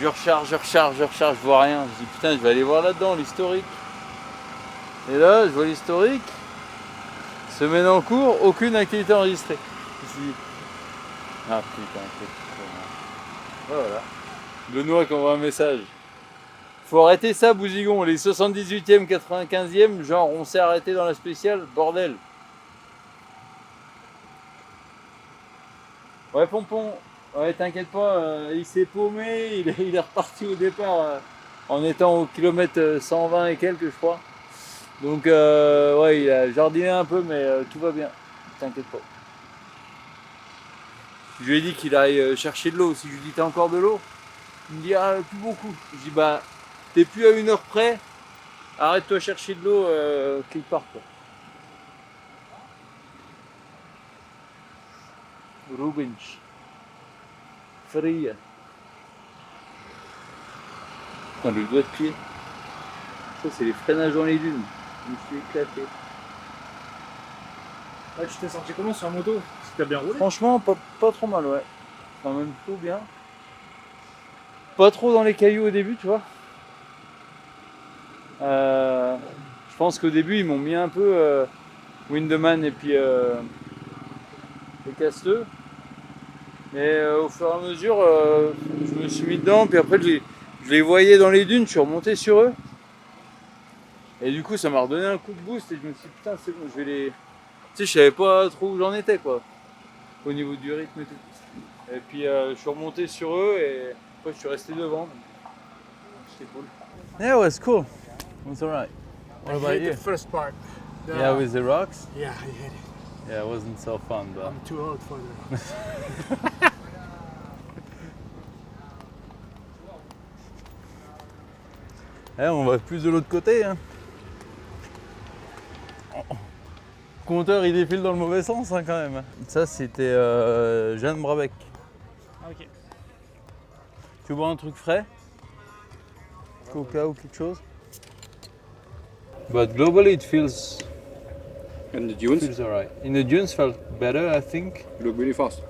Je recharge, je vois rien. Je dis putain je vais aller voir là-dedans l'historique. Et là je vois l'historique. Semaine en cours, aucune activité enregistrée. Je me suis dit ah putain, voilà. Benoît qui envoie un message. Faut arrêter ça, Bousigon, les 78e, 95e, genre on s'est arrêté dans la spéciale, bordel. Ouais, Pompon, ouais, t'inquiète pas, il s'est paumé, il est reparti au départ en étant au kilomètre 120 et quelques, je crois. Donc, ouais, il a jardiné un peu, mais tout va bien, t'inquiète pas. Je lui ai dit qu'il aille chercher de l'eau. Si je lui dis t'as encore de l'eau, il me dit ah plus beaucoup. Je dis bah t'es plus à 1 heure près, arrête-toi chercher de l'eau quelque part quoi. Rubens. Fria. Putain le doigt de pied. Ça c'est les freinages dans les dunes. Je me suis éclaté. Ah, tu t'es senti comment sur la moto? T'as bien roulé? Franchement, pas trop mal, ouais. Enfin, même plutôt bien. Pas trop dans les cailloux au début, tu vois. Je pense qu'au début, ils m'ont mis un peu Windeman et puis les casteux. Mais au fur et à mesure, je me suis mis dedans. Puis après, je les voyais dans les dunes, je suis remonté sur eux. Et du coup, ça m'a redonné un coup de boost. Et je me suis dit, putain, c'est bon, je vais les... Tu sais, je savais pas trop où j'en étais, quoi. Au niveau du rythme et tout. Et puis je suis remonté sur eux et après je suis resté devant. C'était cool. Yeah, it was cool. It was alright. What about you? The first part. Yeah, with the rocks? Yeah, I hate it. Yeah, it wasn't so fun, but... I'm too old for that. On va plus de l'autre côté. Hein. Le compteur il défile dans le mauvais sens hein, quand même. Ça c'était Jeanne Brabec. Ok. Tu bois un truc frais? Coca ou quelque chose? But globally it feels... And the dunes? Feels alright. In the dunes felt better I think. You look really fast.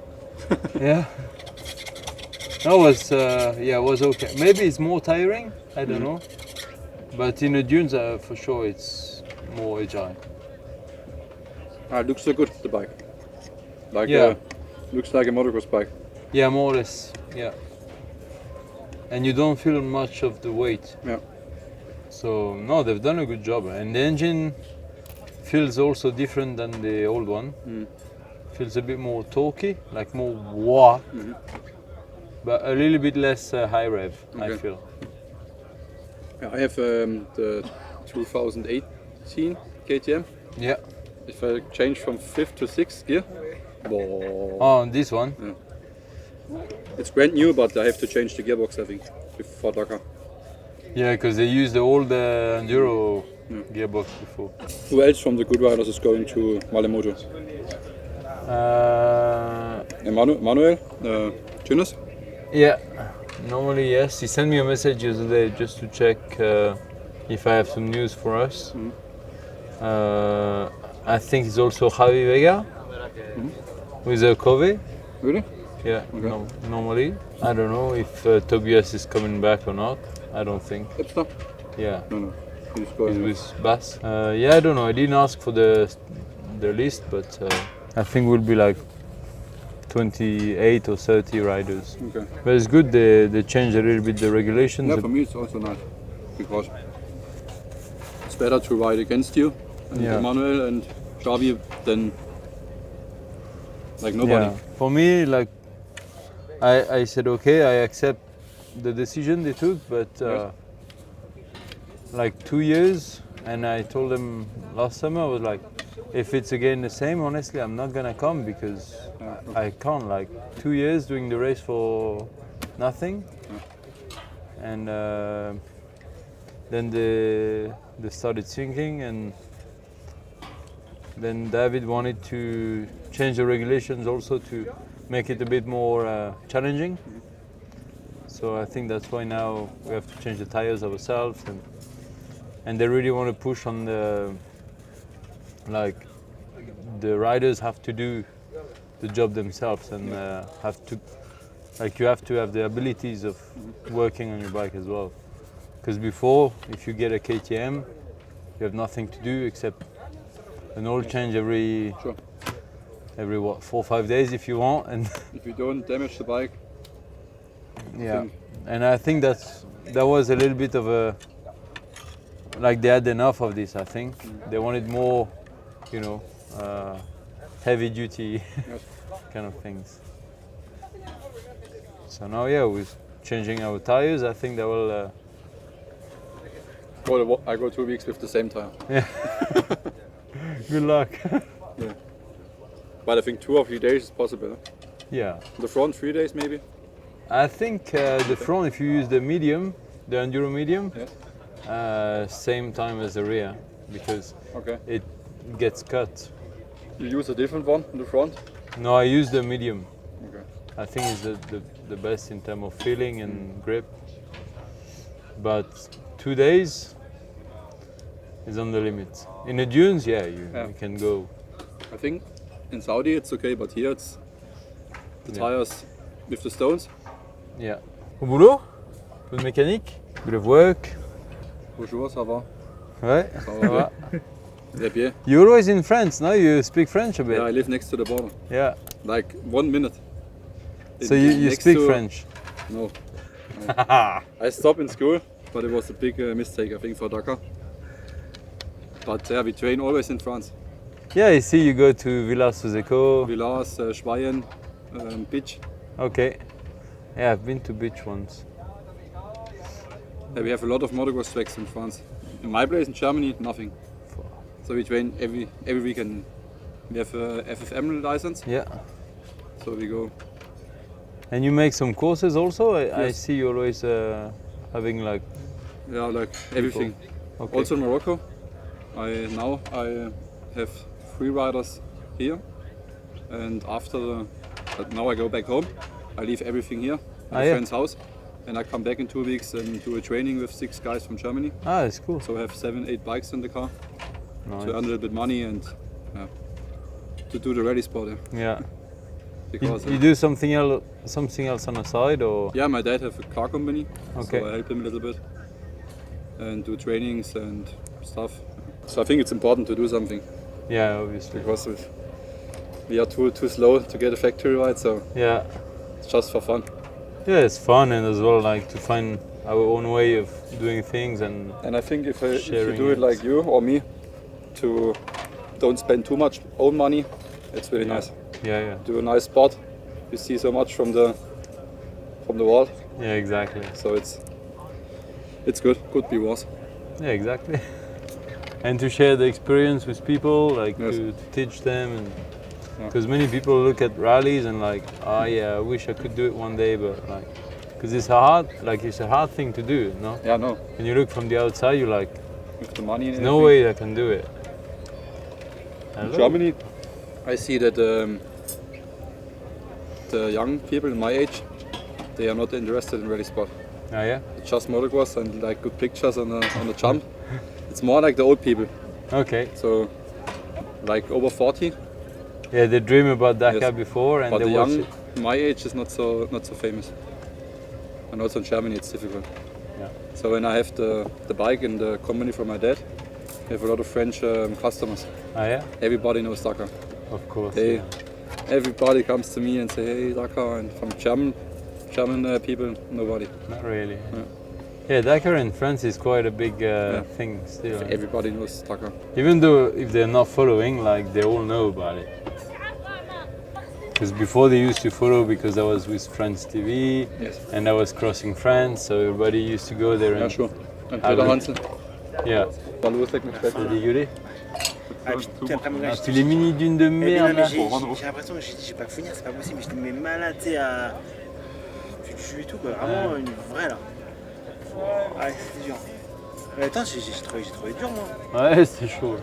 Yeah. That was, yeah, it was okay. Maybe it's more tiring, I don't know. But in the dunes for sure it's more agile. It looks so good, the bike. Like, yeah. Looks like a motocross bike. Yeah, more or less, yeah. And you don't feel much of the weight. Yeah. So, no, they've done a good job. And the engine feels also different than the old one. Feels a bit more torquey, like more wah. But a little bit less high rev, I feel. Yeah, I have the 2018 KTM. Yeah. If I change from 5th to 6th gear, oh, this one? Yeah. It's brand new, but I have to change the gearbox, I think, for Dakar. Yeah, because they used the old Enduro gearbox before. Who else from the Good Riders is going to Malemoto? Manuel? Jonas? Yeah, normally yes. He sent me a message yesterday just to check if I have some news for us. I think it's also Javi Vega with a Cove. Really? Yeah, normally. I don't know if Tobias is coming back or not. I don't think. Epster? Yeah. No. He's with Bass. Yeah, I don't know. I didn't ask for the list, but I think we'll be like 28 or 30 riders. Okay. But it's good they changed a little bit the regulations. Yeah, for me it's also nice because it's better to ride against you and Emmanuel and Xavi than like nobody. Yeah. For me, like I said, okay, I accept the decision they took, but like 2 years, and I told them last summer, I was like, if it's again the same, honestly, I'm not gonna come because I can't. Like 2 years doing the race for nothing, and then they started sinking, and then David wanted to change the regulations also to make it a bit more challenging. So I think that's why now we have to change the tires ourselves, and they really want to push on the, like, the riders have to do the job themselves and have to, like, you have to have the abilities of working on your bike as well. Because before, if you get a KTM, you have nothing to do except an oil change every what, 4 or 5 days if you want, and if you don't damage the bike. Yeah, and I think that was a little bit of a, like, they had enough of this. I think they wanted more, you know, heavy duty kind of things. So now, yeah, with changing our tires, I think that will. Well, I go 2 weeks with the same tire. Yeah. Good luck. Yeah. But I think 2 or 3 days is possible. Huh? Yeah. The front 3 days maybe. I think the front, if you use the medium, the Enduro medium, same time as the rear, because it gets cut. You use a different one in the front? No, I use the medium. Okay. I think it's the best in terms of feeling and grip. But 2 days is on the limit. In the dunes, you can go. I think in Saudi it's okay, but here it's the tires with the stones. Yeah. Au boulot? Peu de mécanique? Bit of work? Bonjour, ça va? Ouais, ça va. Très bien. You're always in France, no? You speak French a bit? Yeah, I live next to the border. Yeah. Like 1 minute. So you speak French? No. I stopped in school, but it was a big mistake, I think, for Dakar. But we train always in France. Yeah, I see you go to Villars-sous-Écot. Villars, Speyen, Beach. Okay. Yeah, I've been to Beach once. Yeah, we have a lot of motocross tracks in France. In my place in Germany, nothing. So we train every weekend. We have a FFM license. Yeah. So we go. And you make some courses also? I Yes. see you always having like... Yeah, like everything. Okay. Also in Morocco. I have 3 riders here. And after now I go back home. I leave everything here at a friend's house. And I come back in 2 weeks and do a training with 6 guys from Germany. Ah, that's cool. So I have 7-8 bikes in the car. Nice. To earn a little bit money and to do the rally sport. Yeah. Because you do something else on the side, or? Yeah, my dad has a car company, Okay. so I help him a little bit and do trainings and stuff. So I think it's important to do something. Yeah, obviously. Because we are too slow to get a factory ride, so yeah, it's just for fun. Yeah, it's fun, and as well like to find our own way of doing things and. And I think if you sharing do it like you or me, to don't spend too much own money, it's really nice. Yeah. Do a nice spot. You see so much from the wall. Yeah, exactly. So it's good. Could be worse. Yeah, exactly. And to share the experience with people, like Yes. to teach them, and because many people look at rallies and like, oh yeah, I wish I could do it one day, but like, because it's a hard thing to do, no? Yeah, no. And you look from the outside, you're like, with the money. There's no way I can do it. In Germany, I see that the young people in my age, they are not interested in rally sport. Oh yeah? It's just motocross and like good pictures on the jump. It's more like the old people. Okay. So, like over 40. Yeah, they dream about Dakar Yes. before, and but they the watch young it. my age is not so famous. And also in Germany it's difficult. Yeah. So when I have the bike in the company from my dad, we have a lot of French customers. Oh yeah? Everybody knows Dakar. Of course. Everybody comes to me and say, hey, Dakar, and from German people, nobody. Not really. Yeah, Dakar in France is quite a big thing still. Everybody knows Dakar. Even though if they're not following, like they all know about it. Because before they used to follow because I was with France TV and I was crossing France, so everybody used to go there and... Yeah, sure. And Peter Hansel. Yeah. C'est dégueulé. Ah, putain, après, mon gars, C'est les mini dunes de merde là. j'ai l'impression que j'ai pas finir, c'est pas possible, je te mets malade, tu sais, à. Tu tues et tout, quoi. Vraiment une vraie là. Ouais, c'était dur. Mais attends, j'ai trouvé dur moi. Ouais, c'est chaud.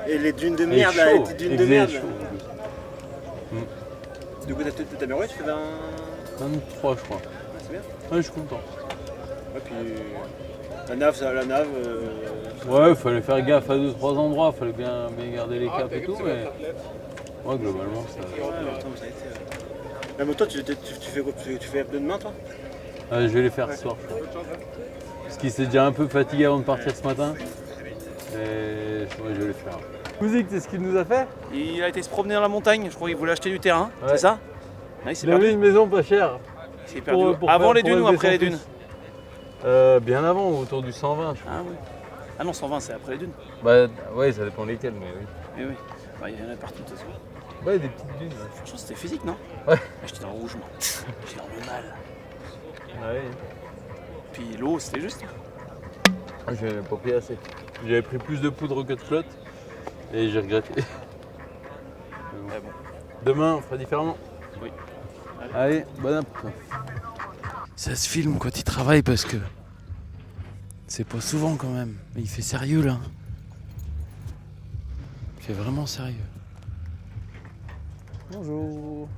Et les dunes de Et merde là, chaud. les dunes Il de faisait merde. chaud. Du coup, t'as bien roulé, tu fais 20. 23, je crois. Ouais, c'est bien. Ouais, je suis content. Ouais, puis la nave, Ouais, il fallait faire gaffe à 2-3 endroits, il fallait bien garder les caps et tout, mais ouais, globalement ça. ça a été. La moto, tu fais quoi? Tu fais demain, toi? Je vais les faire ce soir. Parce qu'il s'est déjà un peu fatigué avant de partir ce matin. Et ouais, je vais les faire. Musique, c'est ce qu'il nous a fait? Il a été se promener dans la montagne, je crois qu'il voulait acheter du terrain, c'est ça? Il s'est perdu. Une maison pas chère. Il s'est perdu. Avant les dunes ou après les dunes? Bien avant, autour du 120. Je crois. Ah oui. Ah non, 120 c'est après les dunes. Bah ouais, ça dépend lesquelles, mais oui. Mais oui. Bah, il y en a partout de toute façon. Ouais, des petites dunes. Ouais. Franchement, c'était physique, non? Ouais. J'étais dans le rouge, moi. J'étais dans le mal. Ouais. Puis l'eau, c'était juste. J'avais pas pris assez. J'avais pris plus de poudre que de flotte et j'ai regretté. Ouais, bon. Demain, on fera différemment. Oui. Allez, bonne app. Ça se filme quand il travaille parce que c'est pas souvent quand même. Mais il fait sérieux là. Il fait vraiment sérieux. Bonjour.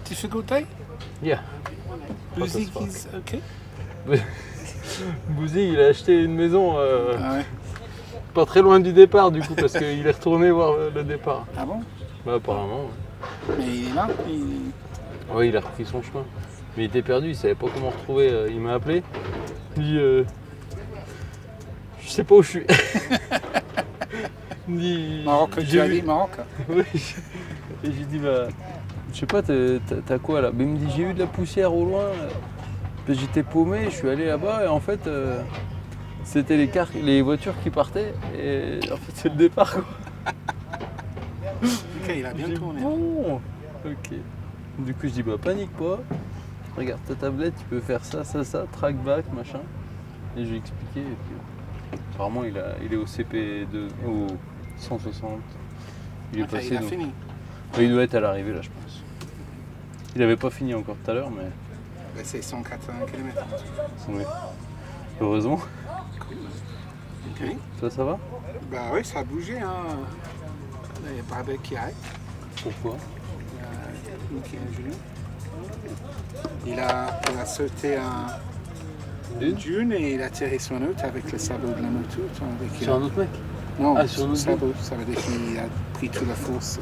Difficulty? Yeah. Music is okay? Bouzy, il a acheté une maison pas très loin du départ du coup parce qu'il est retourné voir le départ. Ah bon? Bah apparemment. Ouais. Mais il est là? Ouais, il a repris son chemin. Mais il était perdu, il savait pas comment retrouver. Il m'a appelé. Il dit je sais pas où je suis. Il dit Maroc, tu as dit Maroc? Oui. Et j'ai dit bah je sais pas, t'as quoi là? Mais il me dit j'ai eu de la poussière au loin. J'étais paumé, je suis allé là-bas et en fait c'était les voitures qui partaient et en fait c'est le départ quoi. Ok, il a bien tourné. Bon, ok. Du coup je dis bah panique pas, regarde ta tablette, tu peux faire ça, track back, machin. Et je lui ai expliqué et puis apparemment il est au CP2, au 160. Il est passé. Il a donc, fini. il doit être à l'arrivée là je pense. Il avait pas fini encore tout à l'heure mais. C'est 180 km. Oui. Heureusement. Ok. Ça va? Bah oui, ça a bougé. Hein. Il y a Barbet qui arrête. Pourquoi? Il a sauté un dune et il a tiré son autre avec le sabot de la moto. Sur un autre mec? Non, sur un autre sabot. Ça veut dire qu'il a pris toute la force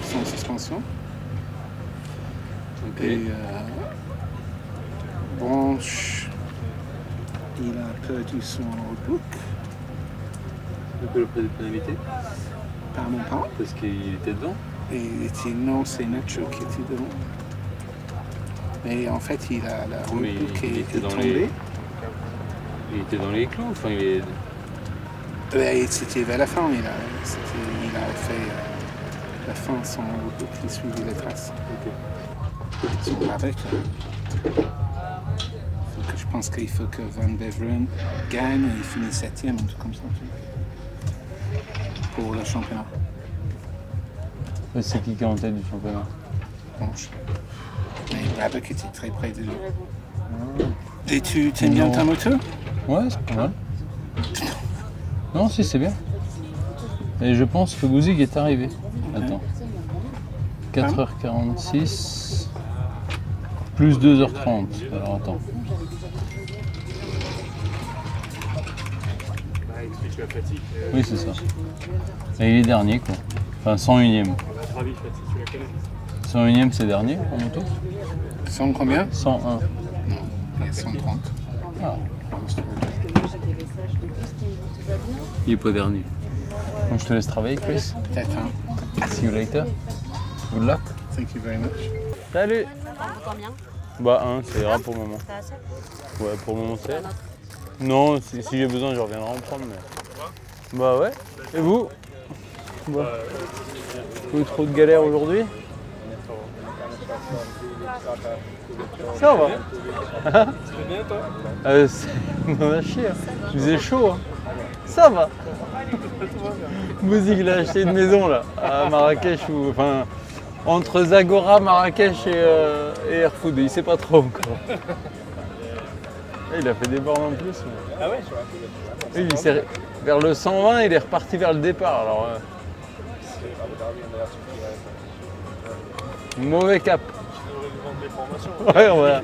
sans suspension. Ok. Et Branche, il a perdu son roadbook. Le prix de pénalité? Apparemment pas. Parce qu'il était devant? Et non, c'est Nacho qui était devant. Mais en fait, il a la roadbook qui est tombée. Il était dans les clous, enfin il est... Ouais, c'était vers la fin, il a fait la fin sans roadbook, il suivait les traces. Ok. Son avec. Je pense qu'il faut que Van Beveren gagne et il finit 7e, un truc comme ça. Pour le championnat. C'est qui est en tête du championnat? Branche. Mais Brabec était très près de lui. Et tu aimes bien ta moto? Ouais, c'est pas mal. Non, si, c'est bien. Et je pense que Bouzig est arrivé. Attends. 4h46 plus 2h30. Alors attends. Oui, c'est ça. Et il est dernier, quoi. Enfin, 101ème. 101ème, c'est dernier en moto? 100 combien? 101. Non, il y a 130. Ah. Il est pas dernier. Donc je te laisse travailler, Chris. Peut-être, hein. See you later. Good luck. Thank you very much. Salut. Combien? Bah 1, ça ira pour le moment. T'as assez? Ouais, pour le moment c'est. Non, si j'ai besoin, je reviendrai en prendre. Mais... Bah ouais. Et vous? Bah. Pas eu trop de galères aujourd'hui? Ça va. C'est bien toi? On a chier. Il faisait chaud. Hein. Ça va. Bouzig, il a acheté une maison là, à Marrakech, enfin entre Zagora, Marrakech et Airfood. Il sait pas trop encore. Il a fait des bornes en plus. Mais... Ah ouais? Oui, vers le 120, il est reparti vers le départ. Alors, mauvais cap. formations. Ouais, voilà.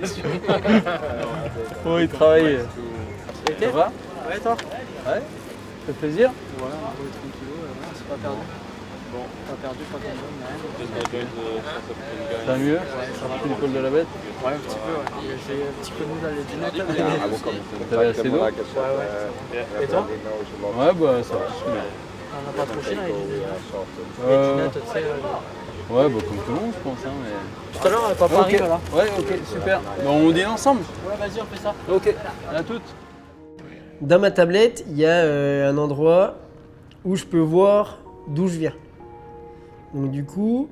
Oh, il travaille. Ça va? Ouais, toi? Ouais. Ça fait plaisir? Ouais, on roule tranquillou, c'est pas perdu. Bon, pas perdu, pas tombé, mais Ça va mieux? Ouais, ça va. L'épaule de la bête? Ouais, un petit peu, ouais. J'ai un petit peu de mou dans les lunettes. T'avais assez d'eau? Ouais. Et toi? Ouais, bah ça va. On n'a pas trop chier là, les lunettes, tu sais. Ouais, bah comme tout le monde, je pense. Hein, mais... Tout à l'heure, papa arrive là. Ouais, ok, super. Bah, on dîne ensemble? Ouais, vas-y, on fait ça. Ok, à toutes. Dans ma tablette, il y a un endroit où je peux voir d'où je viens. Donc du coup,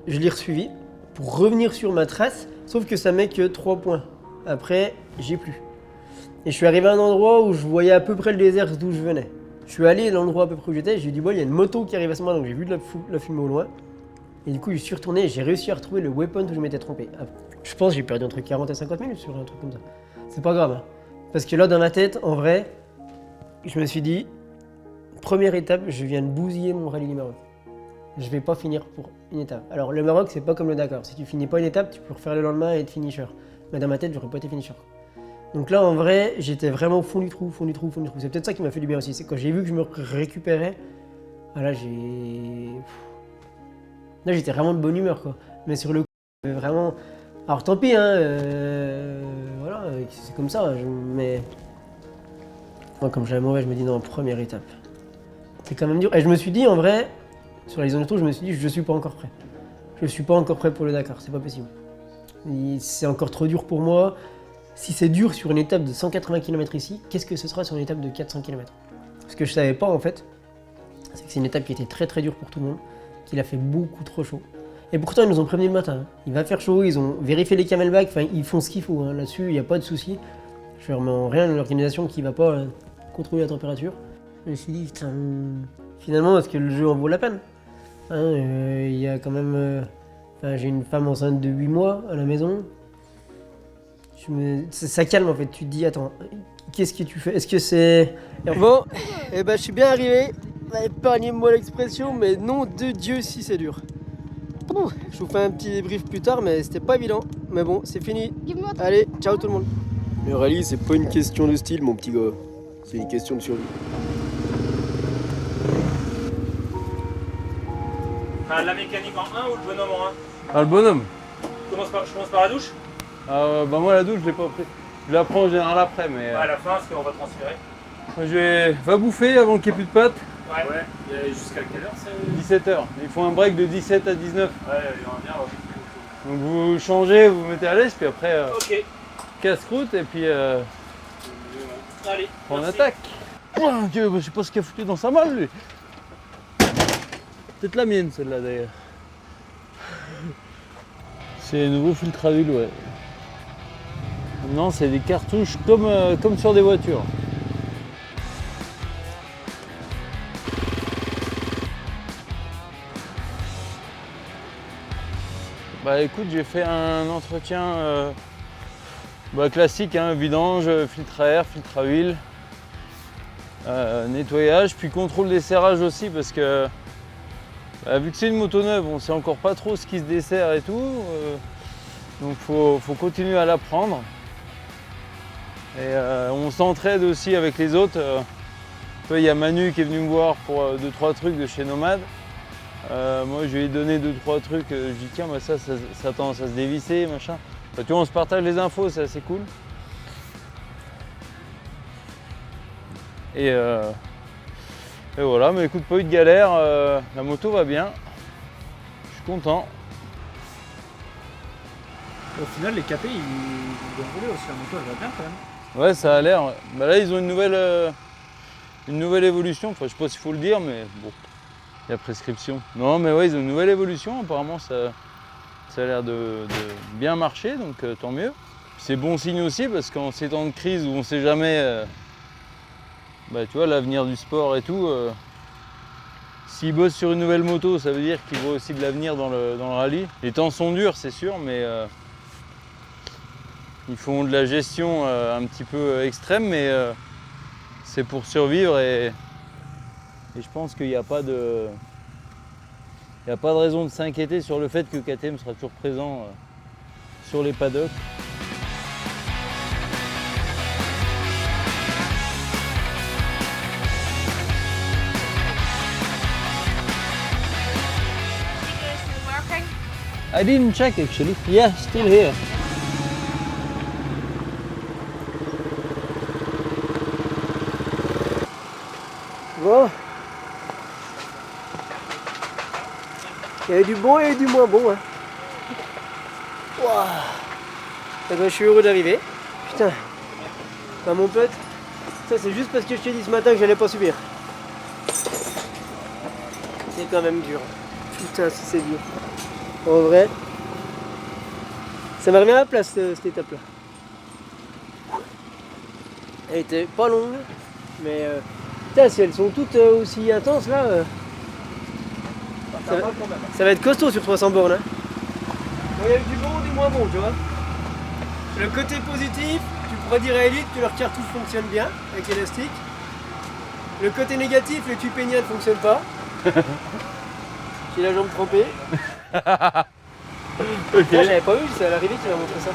je l'ai suivi pour revenir sur ma trace, sauf que ça met que 3 points. Après, j'ai plus. Et je suis arrivé à un endroit où je voyais à peu près le désert d'où je venais. Je suis allé à l'endroit à peu près où j'étais, j'ai dit, bon, il y a une moto qui arrive à ce moment, donc j'ai vu de la fumée au loin. Et du coup, je suis retourné et j'ai réussi à retrouver le weapon où je m'étais trompé. Je pense que j'ai perdu entre 40 et 50 minutes sur un truc comme ça. C'est pas grave, hein. Parce que là, dans ma tête, en vrai, je me suis dit, première étape, je viens de bousiller mon rallye du Maroc. Je vais pas finir pour une étape. Alors, le Maroc, c'est pas comme le Dakar. Si tu finis pas une étape, tu peux refaire le lendemain et être finisher. Mais dans ma tête, j'aurais pas été finisher. Donc là, en vrai, j'étais vraiment au fond du trou. C'est peut-être ça qui m'a fait du bien aussi. C'est quand j'ai vu que je me récupérais, là, j'étais vraiment de bonne humeur, quoi. Mais sur le coup, vraiment... Alors tant pis, hein, voilà, c'est comme ça, mais... Moi, comme j'avais mauvais, je me dis non, première étape. C'est quand même dur. Et je me suis dit, en vrai, sur la zone de tour, je me suis dit, je suis pas encore prêt. Je suis pas encore prêt pour le Dakar, c'est pas possible. C'est encore trop dur pour moi. Si c'est dur sur une étape de 180 km ici, qu'est-ce que ce sera sur une étape de 400 km? Ce que je savais pas, en fait, c'est que c'est une étape qui était très très dure pour tout le monde, qu'il a fait beaucoup trop chaud. Et pourtant, ils nous ont prévenu le matin. Hein. Il va faire chaud, ils ont vérifié les camelbacks, enfin, ils font ce qu'il faut. Hein. Là-dessus, il n'y a pas de souci. Je ne remets rien à l'organisation qui ne va pas contrôler la température. Je me suis dit, putain, finalement, est-ce que le jeu en vaut la peine? Il y a quand même... j'ai une femme enceinte de 8 mois à la maison. Ça calme en fait, tu te dis, attends, qu'est-ce que tu fais? Est-ce que c'est... Bon, et ben je suis bien arrivé. Épargnez-moi l'expression, mais nom de Dieu si c'est dur. Je vous fais un petit débrief plus tard, mais c'était pas évident. Mais bon, c'est fini. Allez, ciao tout le monde. Le rallye, c'est pas une question de style, mon petit gars. C'est une question de survie. La mécanique en 1 ou le bonhomme en 1? Ah, le bonhomme. Je commence par la douche? Bah moi, la douche, je l'ai pas pris. Je la prends en général après, mais... À la fin, parce qu'on va transférer. Va bouffer avant qu'il n'y ait plus de pâtes. Ouais. Jusqu'à quelle heure c'est? 17h. Il faut un break de 17 à 19. Ouais, il va bien. Donc vous changez, vous mettez à l'aise, puis après ok. casse-croûte et puis Allez, on attaque. Oh mon Dieu, je sais pas ce qu'il a foutu dans sa malle lui. Peut-être la mienne celle-là d'ailleurs. C'est un nouveau filtre à huile, ouais. Non, c'est des cartouches comme sur des voitures. Bah écoute, j'ai fait un entretien classique, hein, vidange, filtre à air, filtre à huile, nettoyage, puis contrôle des serrages aussi parce que vu que c'est une moto neuve, on sait encore pas trop ce qui se dessert et tout, donc faut continuer à l'apprendre. Et on s'entraide aussi avec les autres. Il y a Manu qui est venu me voir pour 2-3 trucs de chez Nomade. Moi je lui ai donné 2-3 trucs, je dis tiens bah ça a tendance à se dévisser, machin. Bah, tu vois, on se partage les infos, c'est assez cool. Et voilà, mais écoute, pas eu de galère, la moto va bien, je suis content. Au final les KP ils vont rouler aussi, la moto elle va bien quand même. Ouais, ça a l'air. Bah là ils ont une nouvelle évolution, enfin je sais pas s'il faut le dire, mais bon. Il y a prescription. Non mais ouais, ils ont une nouvelle évolution, apparemment ça a l'air de bien marcher, donc tant mieux. C'est bon signe aussi parce qu'en ces temps de crise où on sait jamais, tu vois, l'avenir du sport et tout, s'ils bossent sur une nouvelle moto, ça veut dire qu'ils voient aussi de l'avenir dans le rallye. Les temps sont durs, c'est sûr, mais ils font de la gestion un petit peu extrême, mais c'est pour survivre et je pense qu'il n'y a pas de raison de s'inquiéter sur le fait que KTM sera toujours présent sur les paddocks. I didn't check actually. Yeah, still here. Bon. Il y avait du bon et du moins bon. Hein. Wow. Eh ben, je suis heureux d'arriver. Putain. Bah, mon pote, ça c'est juste parce que je t'ai dit ce matin que j'allais pas subir. C'est quand même dur. Putain, si c'est dur. En vrai, ça m'a remis à la place cette étape-là. Elle était pas longue, mais putain, si elles sont toutes aussi intenses là, ça va être costaud sur 300 bornes. Hein. Bon, il y a eu du bon, du moins bon, tu vois. Le côté positif, tu pourrais dire à Elite que leur cartouche fonctionne bien avec l'élastique. Le côté négatif, les tupénias ne fonctionnent pas. J'ai la jambe trempée. Ok. Moi j'avais pas vu, c'est à l'arrivée qu'il m'a montré ça.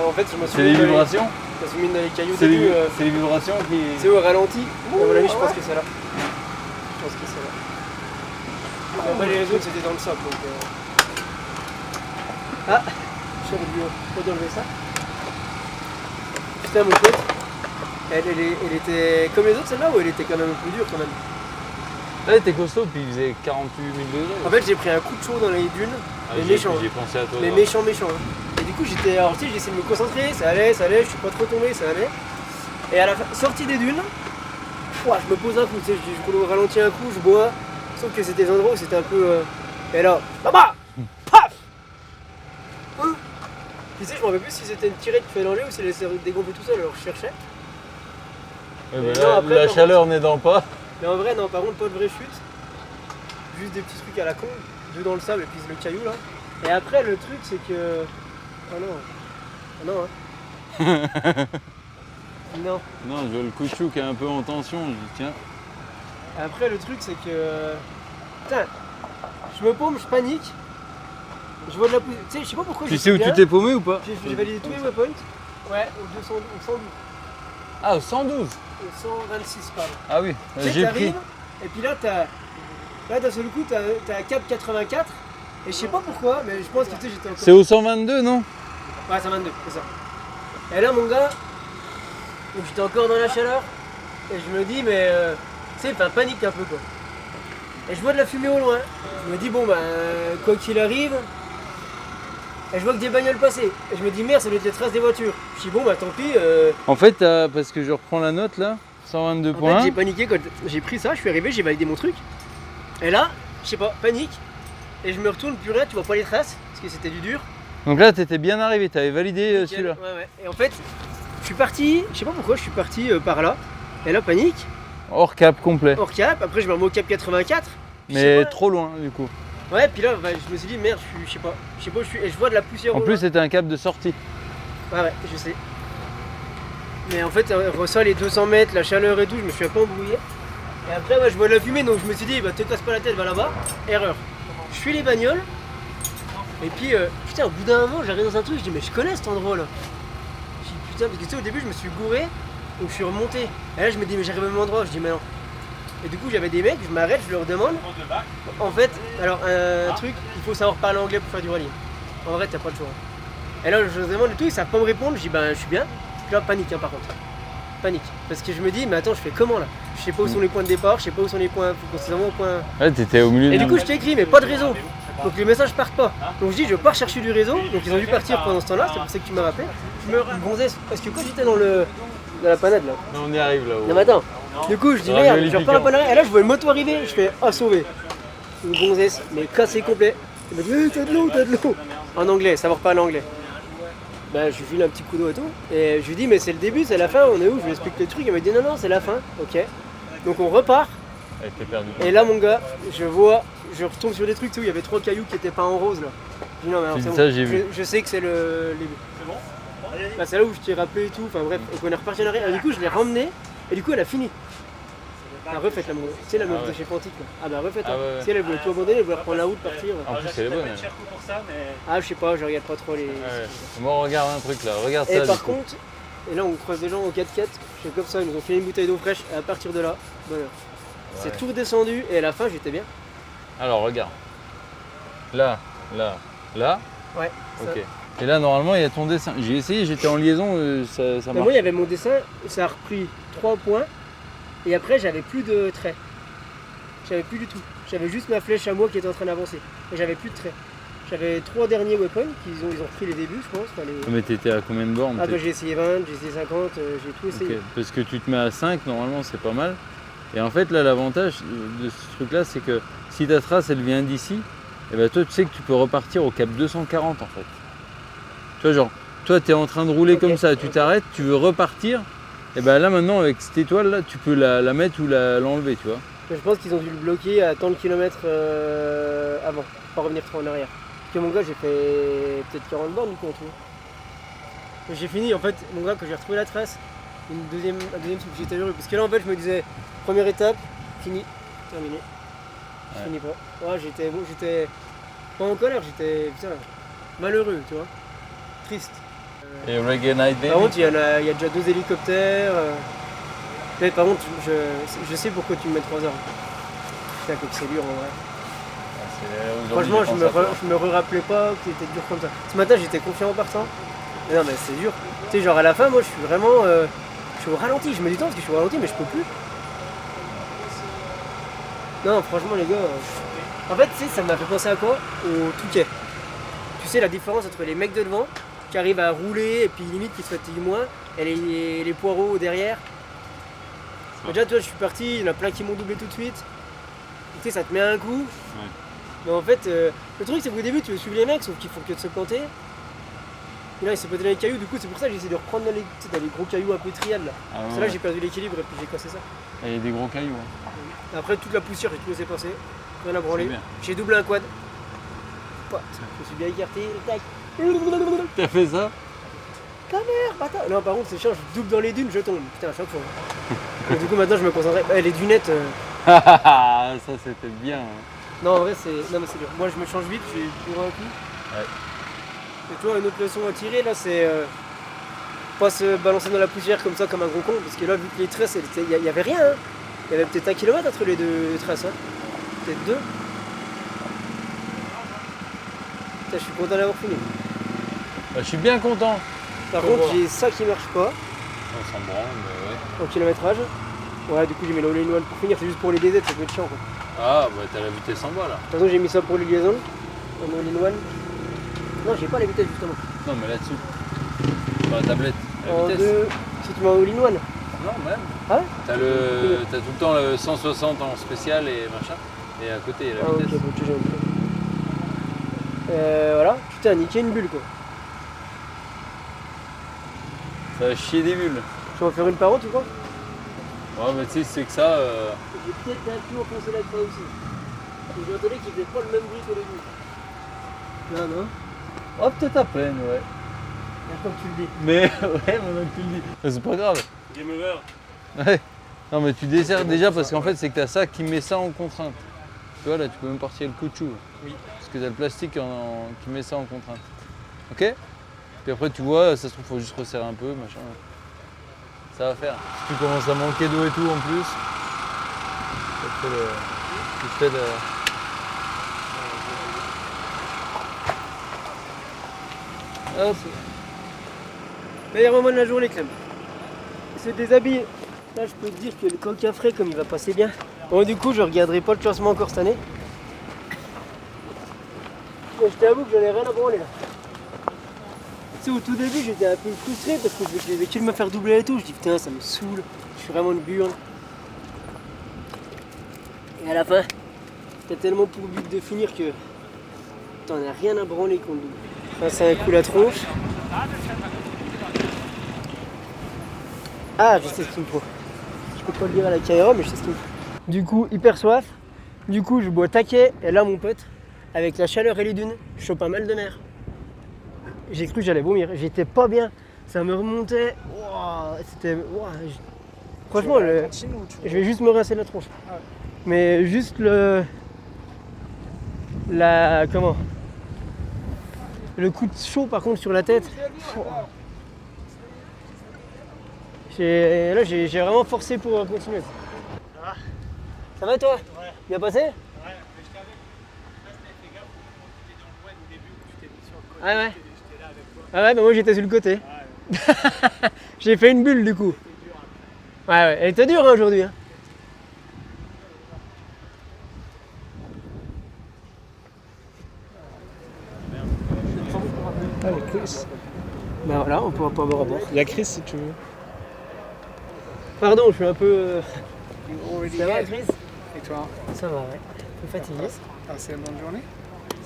En fait, je me suis C'est les vibrations. Je me suis mis dans les cailloux. C'est les vibrations qui. C'est au ralenti. À mon avis, je pense que c'est là. Je pense que c'est là. Après, les autres c'était dans le sable donc. Ah, j'aurais dû enlever ça. Putain, mon pote. Elle était comme les autres celle-là ou elle était quand même un peu dure quand même? Là, elle était costaud, puis il faisait 48 000 degrés. En fait, j'ai pris un coup de chaud dans les dunes, mais méchant. J'ai pensé à toi. Mais méchant. Hein. Et du coup, j'étais. Alors, tu sais, j'ai essayé de me concentrer, ça allait, je suis pas trop tombé, ça allait. Et à la sortie des dunes, je me pose un coup, tu sais, je roule au ralenti un coup, je bois. Sauf que c'était des endroits où c'était un peu. Et là, paf! Tu sais, je me rappelle plus si c'était une tirette qui fait l'enlever ou si elle s'est dégonflée tout seul, alors je cherchais. Ouais, la chaleur n'aidant pas. Mais en vrai, non, par contre, pas de vraie chute. Juste des petits trucs à la con, deux dans le sable et puis le caillou là. Et après, le truc, c'est que. Oh non. Oh non, hein. Non. Non, je vois le caoutchouc qui est un peu en tension, je dis tiens. Après, le truc, c'est que. Putain, je me paume, je panique. Je vois de la poussière. Tu sais, je sais pas pourquoi. Tu sais où tu t'es paumé ou pas? J'ai validé tous les waypoints. Ouais, au 112. Ah, au 112? Au 126, pardon. Ah oui, j'ai pris. Et puis là, d'un seul coup, t'as cap 84. Et je sais pas pourquoi, mais je pense que tu sais, j'étais encore. C'est au 122, non? Ouais, 122, c'est ça. Et là, mon gars, donc j'étais encore dans la chaleur. Et je me dis, mais. Tu sais, panique un peu quoi. Et je vois de la fumée au loin. Je me dis, bon, bah, quoi qu'il arrive. Et je vois que des bagnoles passaient. Et je me dis, merde, ça doit être les traces des voitures. Je dis, bon, bah tant pis. En fait, parce que je reprends la note là, 122 points. En fait, j'ai paniqué quand j'ai pris ça, je suis arrivé, j'ai validé mon truc. Et là, je sais pas, panique. Et je me retourne, plus rien, tu vois pas les traces, parce que c'était du dur. Donc là, t'étais bien arrivé, t'avais validé celui-là. Ouais. Et en fait, je suis parti, je sais pas pourquoi, je suis parti par là. Et là, panique. Hors cap complet. Hors cap, après je me remets au cap 84. Mais trop loin du coup. Ouais, puis là, je me suis dit, merde, je sais pas où je suis. Et je vois de la poussière. En plus, c'était un cap de sortie. Ouais, je sais. Mais en fait, on reçoit les 200 mètres, la chaleur et tout, je me suis un peu embrouillé. Et après, je vois de la fumée, donc je me suis dit, te casse pas la tête, va là-bas. Erreur. Je suis les bagnoles. Et puis, putain, au bout d'un moment, j'arrive dans un truc, je dis, mais je connais cet endroit là. Je dis, putain, parce que tu sais, au début, je me suis gouré, donc je suis remonté. Et là, je me dis, mais j'arrive au même endroit, je dis, mais non. Et du coup, j'avais des mecs, je m'arrête, je leur demande. En fait, alors, un truc, il faut savoir parler anglais pour faire du rallye. En vrai, t'as pas le choix. Et là, je leur demande et tout, ils savent pas me répondre, je dis, ben, je suis bien. Puis là, panique, par contre. Panique. Parce que je me dis, mais attends, je fais comment là? Je sais pas où sont les points de départ, je sais pas où sont les points. Faut qu'on se au point. Ouais, t'étais au milieu. Et du coup, je t'ai écrit, mais pas de réseau. Donc les messages partent pas. Donc je dis, je pars chercher du réseau. Donc ils ont dû partir pendant ce temps-là, c'est pour ça que tu m'as rappelé. Je me gonzesse. Parce que quand j'étais dans la panade là. Non, on y arrive là-haut. Non, mais attends. Du coup, je dis, merde, je repars la panade. Et là, je vois une moto arriver. Je fais, ah, sauvé. Une gonzesse, mais cassé complet. Elle me dit, t'as de l'eau, t'as de l'eau. En anglais, savoir parler anglais. Ben, je lui file un petit coup d'eau et tout. Et je lui dis, mais c'est le début, c'est la fin, on est où? Je lui explique le truc. Elle me dit, non, non, c'est la fin. Ok. Donc on repart. Elle était perdue. Et là, mon gars, je retombe sur des trucs où il y avait 3 cailloux qui étaient pas en rose là. Je dis, non, mais alors, c'est ça, bon. j'ai vu. Je sais que c'est le début. C'est bon? Bah, c'est là où je t'ai rappelé et tout. Enfin bref, donc on est reparti en arrière. Et du coup, je l'ai ramené. Et du coup, elle a fini. Ah, refaites la meuf. Tu sais, la meuf Ah ouais. de chez Fantique là. Ah bah refaites. Ah ouais, ouais. Si elle voulait tout abandonner, elle voulait reprendre la route, partir. En plus, elle est bonne. Elle. pour ça, mais. Ah, je sais pas, je regarde pas trop les. Ouais. Bon, regarde un truc là, regarde Et ça. par du coup. contre, et là on croise des gens au 4x4, je fais comme ça, ils nous ont filé une bouteille d'eau fraîche, et à partir de là, voilà. C'est tout redescendu, et à la fin j'étais bien. Alors, regarde. Là. Ouais. ça. Ok. Et là, normalement, il y a ton dessin. J'ai essayé, j'étais en liaison, ça Mais marche. moi il y avait mon dessin, ça a repris 3 points, et après j'avais plus de traits. J'avais plus du tout. J'avais juste ma flèche à moi qui était en train d'avancer. Et j'avais plus de traits. J'avais 3 derniers weapons, ils ont repris les débuts je pense. Enfin, les... Mais t'étais à combien de bornes? Ah bah j'ai essayé 20, j'ai essayé 50, j'ai tout essayé. Ok, parce que tu te mets à 5, normalement c'est pas mal. Et en fait là l'avantage de ce truc là c'est que si ta trace elle vient d'ici, et ben toi tu sais que tu peux repartir au cap 240 en fait. Tu vois genre, toi tu es en train de rouler comme ça, tu t'arrêtes, tu veux repartir, et ben là maintenant avec cette étoile là tu peux la mettre ou l'enlever tu vois. Mais je pense qu'ils ont dû le bloquer à tant de kilomètres avant, pour pas revenir trop en arrière. Parce que mon gars j'ai fait peut-être 40 bornes du coup en tout. Mais j'ai fini en fait, mon gars quand j'ai retrouvé la trace, un deuxième truc que j'étais heureux. Parce que là en fait je me disais, première étape, fini, terminé. Je finis pas. Ouais, j'étais pas en colère, j'étais putain, malheureux, tu vois. Triste. Et Reggae Night Baby. Par contre il y a déjà 2 hélicoptères. Mais par contre je sais pourquoi tu me mets 3 heures. Putain comme c'est dur en vrai. Franchement je me rappelais pas que c'était dur comme ça. Ce matin j'étais confiant en partant. Mais non mais c'est dur. Tu sais genre à la fin moi je suis vraiment je suis au ralenti, je mets du temps parce que je suis au ralenti mais je peux plus. Non franchement les gars. En fait tu sais ça m'a fait penser à quoi? Au Touquet. Tu sais la différence entre les mecs de devant qui arrivent à rouler et puis limite qui se fatiguent moins et les poireaux derrière. Déjà toi je suis parti, il y en a plein qui m'ont doublé tout de suite. Tu sais ça te met un coup. Ouais. Mais en fait le truc c'est qu'au début tu veux suivre les mecs sauf qu'il faut que de se planter. Et là il s'est pété dans les cailloux, du coup c'est pour ça que j'ai essayé de reprendre dans les gros cailloux un peu triades là. Ah ouais, Parce que là j'ai perdu l'équilibre et puis j'ai cassé ça. Il y a des gros cailloux. Hein. Après toute la poussière j'ai tout laissé passer, rien à branler. bien. J'ai doublé un quad. Pote, je me suis bien écarté, tac. T'as fait ça? Ta mère, bâtard. Non par contre c'est chiant, je double dans les dunes, je tombe. Putain à chaque fois. Et du coup maintenant je me concentrais. Les dunettes. Ça c'était bien. Hein. Non en vrai c'est. Non mais c'est dur. Moi je me change vite, je suis pour un coup. Ouais. Et tu vois une autre leçon à tirer là c'est pas se balancer dans la poussière comme ça comme un gros con parce que là vu que les traces il y avait rien hein. Il y avait peut-être 1 kilomètre entre les deux traces hein. Peut-être 2. Putain je suis content d'avoir fini. Bah, je suis bien content. Par contre j'ai ça qui marche pas. On s'en branle mais ouais. En kilométrage. Ouais du coup j'ai mis le all-in-one pour finir, c'est juste pour les DZ ça peut être chiant quoi. Ah bah t'as la vitesse en bas là. De toute façon j'ai mis ça pour les liaisons. En all-in-one. Non j'ai pas la vitesse justement. Non mais là-dessus. Sur la tablette. La En vitesse. 2. Si tu mets en all-in-one. Non même. Ah ouais? T'as tout le temps le 160 en spécial et machin. Et à côté il y a la vitesse. Ok, bon, tu j'ai voilà. Putain niqué une bulle quoi. Ça va chier des bulles. Tu vas en faire une par an tu crois? Ouais mais tu sais c'est que ça. J'ai peut-être un peu enfoncé la croix aussi. J'ai entendu qu'il faisait pas le même bruit qu'au début. Non, non. Oh peut-être à peine ouais. Comme tu le dis. Mais ouais maintenant que tu le dis. Mais c'est pas grave. Game over. Ouais. Non mais tu desserres déjà parce qu'en fait c'est que t'as ça qui met ça en contrainte. Tu vois là tu peux même partir le caoutchouc. Oui. Parce que t'as le plastique qui met ça en contrainte. Ok? Puis après tu vois, ça se trouve faut juste resserrer un peu, machin. Ça va faire. Si tu commences à manquer d'eau et tout en plus, tu fais le. Hop. Meilleur moment de la journée Clem. Se déshabiller. Là je peux te dire que le coca frais comme il va passer bien. Bon du coup je regarderai pas le classement encore cette année. Mais je t'avoue que j'en ai rien à branler là. Tu sais au tout début j'étais un peu frustré parce que je vais que me faire doubler et tout. Je dis putain ça me saoule, je suis vraiment une burne. Et à la fin, t'as tellement pour but de finir que t'en as rien à branler qu'on le double. Enfin, c'est un coup la tronche. Ah je sais ce qu'il me faut. Je peux pas le dire à la caméra mais je sais ce qu'il me faut. Du coup hyper soif. Du coup je bois taquet et là mon pote, avec la chaleur et les dunes, je chope un mal de mer. J'ai cru que j'allais vomir, j'étais pas bien, ça me remontait, wow, c'était. Wow, Franchement, je vais juste me rincer la tronche. Mais juste comment? Le coup de chaud par contre sur la tête. Là j'ai vraiment forcé pour continuer. Ça va toi? Ouais. Bien passé? Ouais, mais je t'avais fait gaffe quand t'étais dans le coin au début où tu t'es mis sur le côté. Ah ouais? J'étais là avec toi. Ah ouais, bah moi j'étais sur le côté. Ouais. J'ai fait une bulle du coup. Ouais, elle était dure hein, aujourd'hui. Hein. Allez, Chris. Bah voilà, on pourra pas boire à bord. Il y a Chris si tu veux. Pardon, je suis un peu. Ça va, Chris? Et toi? Ça va, ouais. Un peu fatigué. Passé une bonne journée?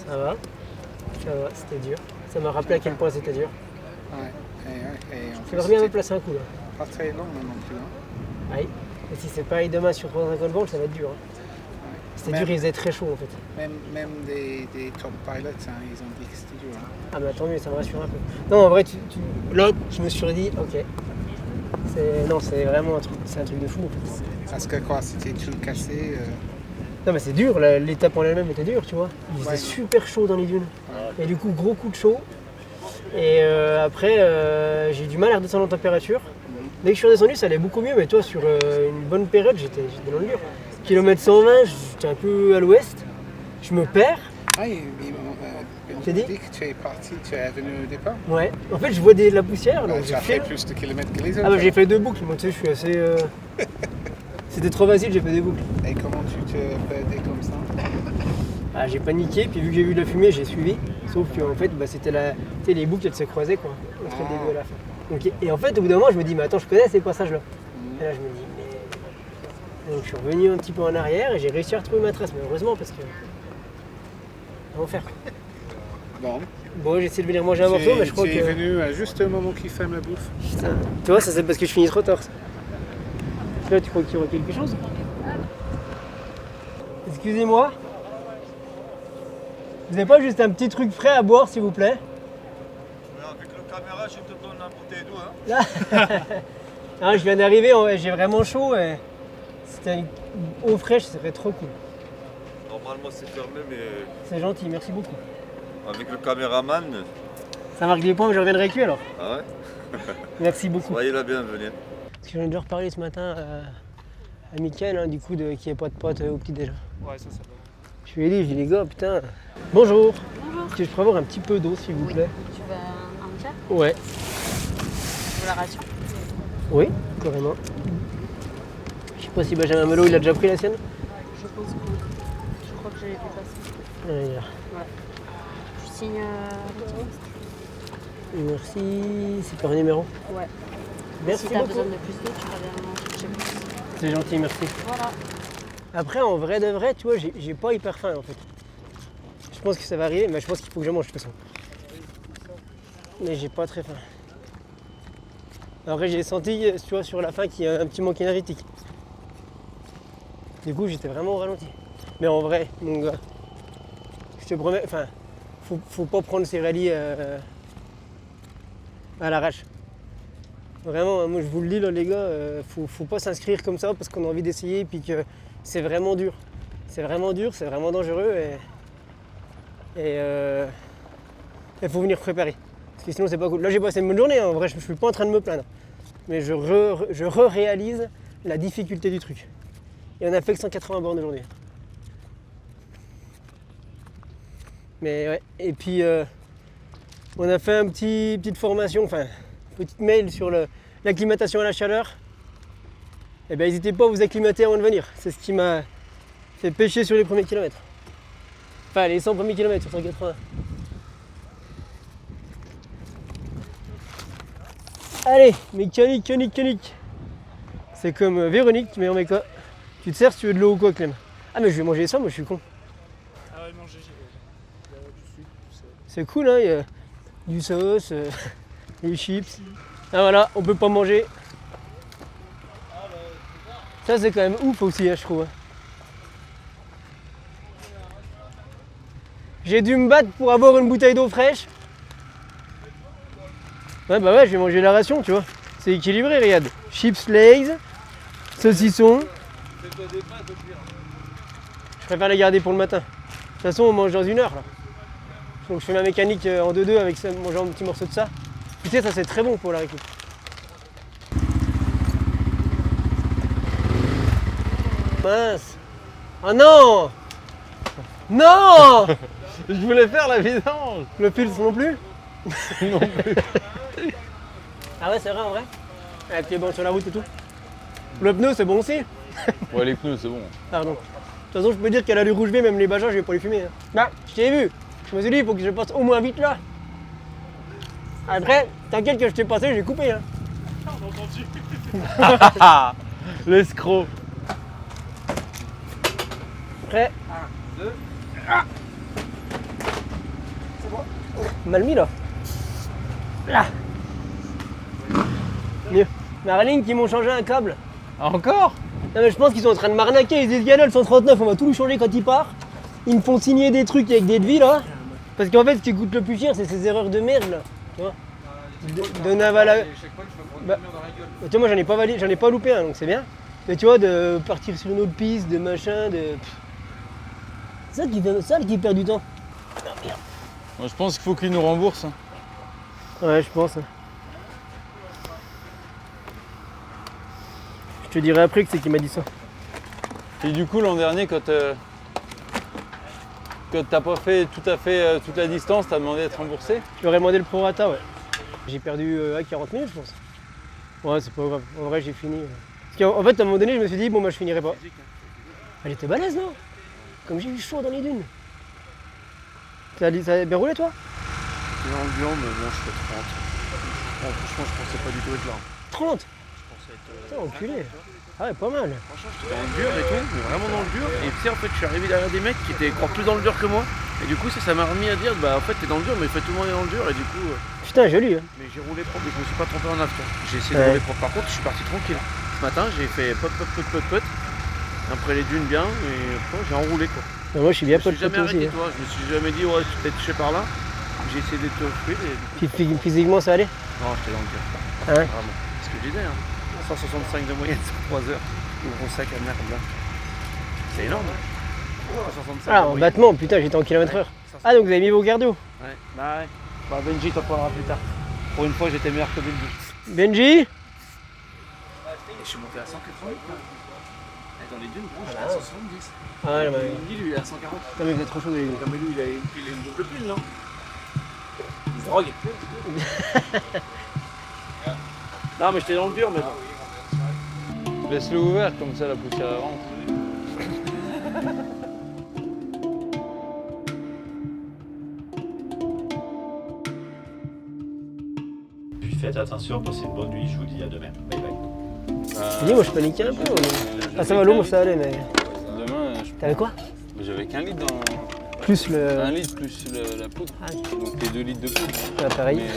Ça va, c'était dur. Ça m'a rappelé à quel point c'était dur. Ouais. Je vais bien me placer un coup là. Pas très long non plus. Hein. Oui. Et si c'est pareil demain sur 350 volts, ça va être dur. Hein. C'était dur, il faisait très chaud en fait. Même des top pilots, hein, ils ont dit que c'était dur. Hein. Ah mais tant mieux, ça me rassure un peu. Non, en vrai, là, je me suis dit, ok. C'est vraiment un truc de fou en fait. Parce que quoi, c'était tout cassé Non mais c'est dur, l'étape en elle-même était dure, tu vois. Il faisait super chaud dans les dunes. Ouais. Et du coup, gros coup de chaud. Et après, j'ai eu du mal à redescendre en température. Dès que je suis redescendu, ça allait beaucoup mieux, mais toi, sur une bonne période, j'étais dans le dur. Kilomètre 120, j'étais un peu à l'ouest. Je me perds. Ah, ils m'ont dit que tu es parti, tu es venu au départ. Ouais, en fait, je vois de la poussière. Donc tu as fait plus de kilomètres que les autres. Ah bah j'ai fait 2 boucles, moi tu sais, je suis assez... C'était trop facile, j'ai fait des boucles. Et comment tu te perdais comme ça? Ah, j'ai paniqué, puis vu que j'ai vu de la fumée, j'ai suivi. Sauf qu'en fait, bah, c'était les boucles, elles se croisaient quoi, entre le début et la fin. Donc, et en fait, au bout d'un moment, je me dis, mais attends, je connais ces passages-là. Et là, je me dis, mais... Donc je suis revenu un petit peu en arrière et j'ai réussi à retrouver ma trace, mais heureusement parce que... On va faire. Bon, j'ai essayé de venir manger un morceau, mais je crois que... Tu es venu juste au moment qu'il ferme la bouffe. Putain. Tu vois, ça c'est parce que je finis trop tard. Là, tu crois qu'il y aura quelque chose? Excusez-moi. Vous n'avez pas juste un petit truc frais à boire, s'il vous plaît? Avec la caméra, je te donne un bouteille d'eau. Hein. Ah, je viens d'arriver, j'ai vraiment chaud et c'était une eau fraîche, ça serait trop cool. Normalement, c'est fermé, mais... C'est gentil, merci beaucoup. Avec le caméraman... Ça marque des points, mais je reviendrai avec lui alors. Ah ouais? Merci beaucoup. Soyez la bienvenue. Parce que j'en ai déjà reparlé ce matin à Mickaël, hein, du coup, qui n'est pas de pote au petit déjà. Ouais, ça. Je lui ai dit, les gars, putain. Bonjour. Bonjour. Est-ce que je pourrais avoir un petit peu d'eau, s'il vous plaît? Tu veux un tiers? Ouais. Tu veux la ration? Oui, carrément. Je sais pas si Benjamin Melot, il a déjà pris la sienne? Je pense que oui. Je crois que je l'ai vu passer. Allez, là. Ouais. Je signe Merci. C'est par numéro? Ouais. Merci si t'as beaucoup. besoin de plus d'eau, tu reviens chercher plus. C'est gentil, merci. Voilà. Après, en vrai de vrai, tu vois, j'ai pas hyper faim en fait. Je pense que ça va arriver, mais je pense qu'il faut que je mange de toute façon. Mais j'ai pas très faim. Après, j'ai senti, tu vois, sur la fin qu'il y a un petit manque énergétique. Du coup, j'étais vraiment au ralenti. Mais en vrai, mon gars, je te promets, enfin, faut pas prendre ces rallyes à l'arrache. Vraiment, moi je vous le dis là les gars, faut pas s'inscrire comme ça parce qu'on a envie d'essayer et puis que c'est vraiment dur. C'est vraiment dur, c'est vraiment dangereux et il faut venir préparer. Parce que sinon c'est pas cool. Là j'ai passé une bonne journée, hein. En vrai je suis pas en train de me plaindre. Mais je réalise la difficulté du truc. Et on a fait que 180 bornes aujourd'hui. Mais ouais, et puis on a fait une petite formation, enfin petite mail sur l'acclimatation à la chaleur. Et bien n'hésitez pas à vous acclimater avant de venir. C'est ce qui m'a fait pêcher sur les premiers kilomètres. Enfin les 100 premiers kilomètres sur 180. Allez, mécanique. C'est comme Véronique, mais en méca. Tu te sers si tu veux de l'eau ou quoi, Clem? Ah mais je vais manger ça, moi je suis con. Ah ouais, manger, il y a du sucre, tout ça. C'est cool, hein, il y a du sauce, des chips. Ah voilà, on peut pas manger. Ça c'est quand même ouf aussi, hein, je trouve. J'ai dû me battre pour avoir une bouteille d'eau fraîche. Ouais bah ouais, je vais manger la ration, tu vois. C'est équilibré, regarde. Chips Lay's, saucisson. Je préfère les garder pour le matin. De toute façon, on mange dans 1 heure là. Donc je fais ma mécanique en 2-2 avec ça, mangeant un petit morceau de ça. Tu sais, ça c'est très bon pour la récup. Mince. Ah non. Non. Je voulais faire la vidange. Le filtre non plus. Non plus. Ah ouais, c'est vrai en vrai. Avec les bancs sur la route et tout. Le pneu, c'est bon aussi. Ouais, les pneus, c'est bon. Pardon. De toute façon, je peux dire qu'à l'allure où je vais, même les Bajaj, je vais pas les fumer. Hein. Bah, je t'ai vu. Je me suis dit, il faut que je passe au moins vite là. Après, t'inquiète que je t'ai passé, j'ai coupé. Hein. L'escroc. Prêt. 1, 2. Ah. C'est bon. Mal mis là. Là. Mieux. Marlene qui m'ont changé un câble. Encore? Non mais je pense qu'ils sont en train de m'arnaquer. Ils disent Gana le 139, on va tout lui changer quand il part. Ils me font signer des trucs avec des devis là. Parce qu'en fait ce qui coûte le plus cher c'est ces erreurs de merde là. Tu vois, de naval à... Bah, tu vois, moi j'en ai pas loupé un donc c'est bien. Mais tu vois, de partir sur une autre piste, de machin, de... C'est ça qui perd du temps. Oh, merde. Moi je pense qu'il faut qu'ils nous remboursent. Hein. Ouais, je pense. Je te dirai après que c'est qui m'a dit ça. Et du coup l'an dernier quand t'as pas fait tout à fait toute la distance, t'as demandé d'être remboursé? Je leur ai demandé le prorata, ouais. J'ai perdu 40 minutes je pense. Ouais, c'est pas grave. En vrai j'ai fini. Parce qu'en fait à un moment donné je me suis dit bon bah je finirai pas. Elle était balèze non? Comme j'ai eu chaud dans les dunes. Ça a bien roulé toi? C'est ambiant mais bon je fais 30. Bon, franchement je pensais pas du tout être là. 30? Je pensais être... Putain enculé. Ah ouais pas mal. Franchement j'étais dans le dur et tout, mais vraiment dans le dur. Et tu sais en fait je suis arrivé derrière des mecs qui étaient encore plus dans le dur que moi. Et du coup ça m'a remis à dire bah en fait t'es dans le dur mais fait tout le monde est dans le dur et du coup... Putain joli hein. Mais j'ai roulé propre, je me suis pas trompé en after. J'ai essayé de rouler propre. Par contre je suis parti tranquille. Ce matin j'ai fait pot. Après les dunes bien et après, j'ai enroulé quoi. Et moi je suis bien pot aussi. Je me suis jamais arrêté toi, je me suis jamais dit ouais je vais peut-être toucher par là. J'ai essayé d'être fluide et... Puis physiquement ça allait? Non j'étais dans le dur. Ah ouais. Vraiment. C'est ce que je disais hein. 165 de moyenne sur 3 heures. Le gros sac à merde là. C'est énorme. Hein. Ah en battement, putain j'étais en km/h. Ah donc vous avez mis vos cardio? Ouais, bah ouais. Bah Benji t'en parlera plus tard. Pour une fois j'étais meilleur que Benji. Benji? Je suis monté à 180. Dans les dunes, gros, j'étais à 170. Ah ouais, mais... Benji lui il est à 140. Non mais vous êtes trop chaud les dunes. Non mais lui il a une double pile non? Il se drogue. Non mais j'étais dans le dur mais bon. Laisse-le ouvert comme ça la poussière rentre. Puis faites attention, passez une bonne nuit, je vous dis à demain. Bye bye. Dis moi je paniquais un peu. Ah ça va l'eau moi ça allait mais... Demain je... T'avais quoi? J'avais qu'un litre dans... Plus le... 1 litre plus la poudre. Ah. Donc les 2 litres de poudre. Ah, pareil. Mais...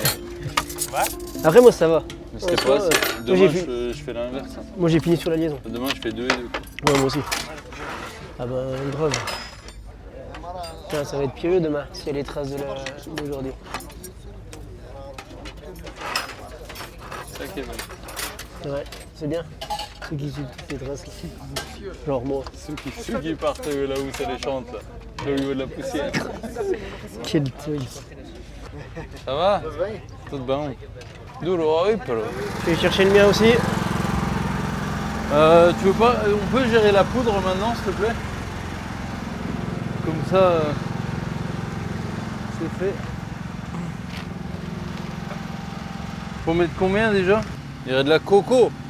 Après moi ça va. Mais c'était pas assez. Demain je fais l'inverse. Hein. Moi j'ai fini sur la liaison. Demain je fais 2 et 2. Ouais moi aussi. Ah bah grave. Putain ça va être pieux demain s'il y a les traces d'aujourd'hui. C'est ça qui est bon. Ouais, c'est bien. Ceux qui suivent toutes les traces là. Genre moi. Ceux qui partent là où ça les chante là. Au niveau de la poussière. Quel truc. Ça va? Tout bon. Douloureux, però. Je vais chercher le mien aussi. Tu veux pas... On peut gérer la poudre maintenant s'il te plaît? Comme ça... c'est fait. Faut mettre combien déjà? Il y aurait de la coco. «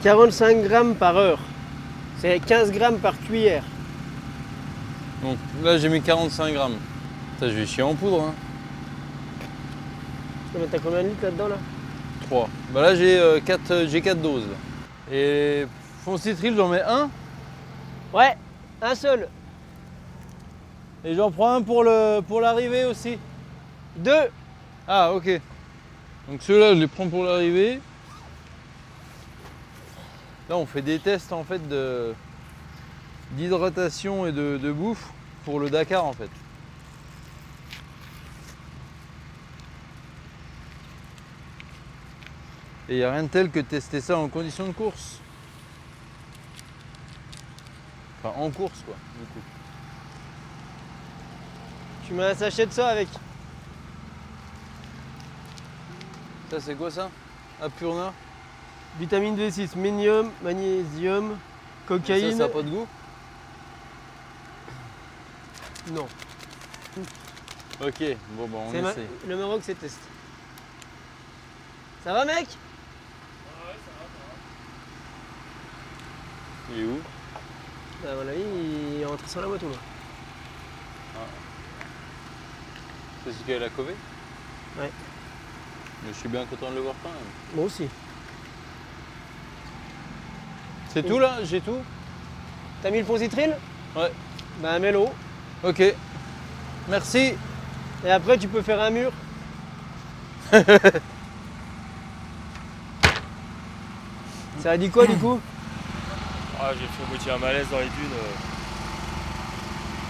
45 grammes par heure. C'est 15 grammes par cuillère. Donc là j'ai mis 45 grammes. Ça je vais chier en poudre. Hein. T'as combien de litres là-dedans là? 3. Bah là j'ai 4 doses. Là. Et fond citrile j'en mets un? Ouais, un seul. Et j'en prends un pour l'arrivée aussi? 2. Ah ok. Donc ceux-là je les prends pour l'arrivée. Là on fait des tests en fait d'hydratation et de bouffe pour le Dakar en fait. Et il n'y a rien de tel que tester ça en conditions de course. Enfin, en course, quoi, du coup. Tu mets un sachet de ça avec. Ça, c'est quoi ça? Apurna? Vitamine B6, magnésium, cocaïne. Ça n'a pas de goût? Non. Ok, bon, bah, on essaie. Le Maroc, c'est test. Ça va, mec? Il est où? Bah, à mon avis, il est rentré sur la moto là. Ah. C'est ce qu'elle a cové? Ouais. Mais je suis bien content de le voir quand même. Moi aussi. C'est tout là? J'ai tout? T'as mis le fond citrile? Ouais. Bah, mets-le. Ok. Merci. Et après, tu peux faire un mur. Ça a dit quoi du coup? Ah, j'ai fait moitié un malaise dans les dunes.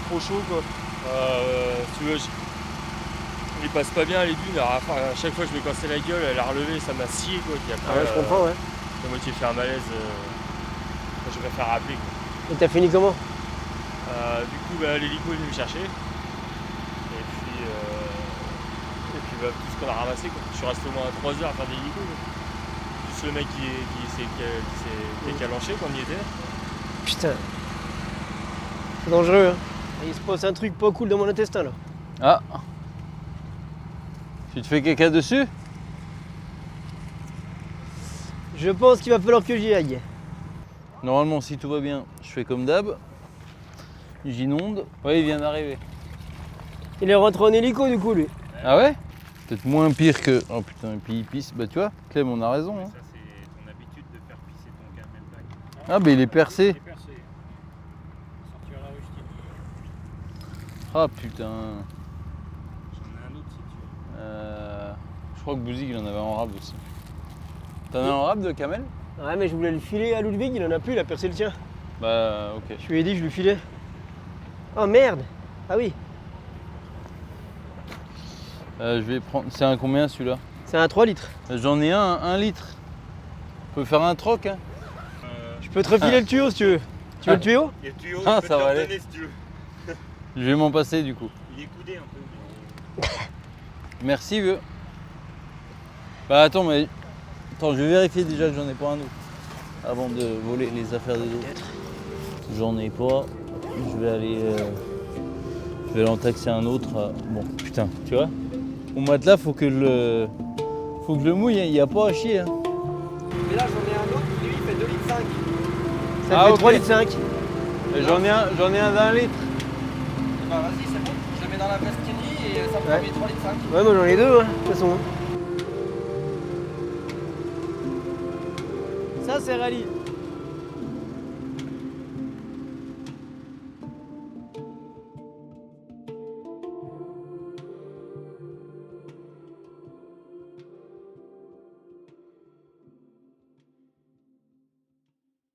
Trop chaud quoi. Si tu veux, il passe pas bien les dunes. Alors, à chaque fois que je me cassais la gueule, elle a relevé, ça m'a scié quoi. Puis après, Ouais, je comprends, ouais. J'ai moitié fait un malaise. Je préfère rappeler quoi. Et t'as fini comment? Du coup, l'hélico est venu me chercher. Et puis tout ce qu'on a ramassé quoi. Je suis resté au moins 3 heures à faire des hélicos. Juste le mec qui s'est calanché quand on y était. Putain. C'est dangereux hein. Et il se passe un truc pas cool dans mon intestin là. Ah. Tu te fais caca dessus? Je pense qu'il va falloir que j'y aille. Normalement, si tout va bien, je fais comme d'hab. J'inonde. Ouais, il vient d'arriver. Il est rentré en hélico du coup lui. Ah ouais? Peut-être moins pire que... Oh putain, et puis il pisse. Bah tu vois, Clem, on a raison. Hein. Ça, c'est ton habitude de faire pisser ton camelback. Ah bah il est percé. Il est percé. Sortir la rustine. Ah putain. J'en ai un autre si tu veux. Je crois que Bouzik il en avait en rab aussi. T'en as un en rab de camel? Ouais mais je voulais le filer à Ludwig, il en a plus, il a percé le tien. Bah ok. Je lui ai dit que je lui filais. Oh merde. Ah oui. Je vais prendre... C'est un combien celui-là? C'est un 3 litres. J'en ai un 1 litre. On peut faire un troc hein? Je peux te refiler le tuyau si tu veux. Tu veux le tuyau? Il y a le tuyau, Ah, je peux ça te va le aller. donner si tu veux. Je vais m'en passer du coup. Il est coudé un peu. Merci vieux. Bah attends mais... Attends, je vais vérifier déjà que j'en ai pas un autre. Avant de voler les affaires des autres. J'en ai pas. Je vais aller... Je vais en taxer un autre. Bon, putain, tu vois? Au matelas, faut que je le mouille, il n'y a pas à chier. Hein. Mais là j'en ai un autre, lui il fait 2 litres 5. Ça Ah, fait ok. 3 litres 5. J'en ai un d'1 litre. Bah vas-y, c'est bon. Je le mets dans la vestini et ça me fait 3 litres 5. Ouais, moi j'en ai 2 hein, de toute façon. Ça c'est rallye.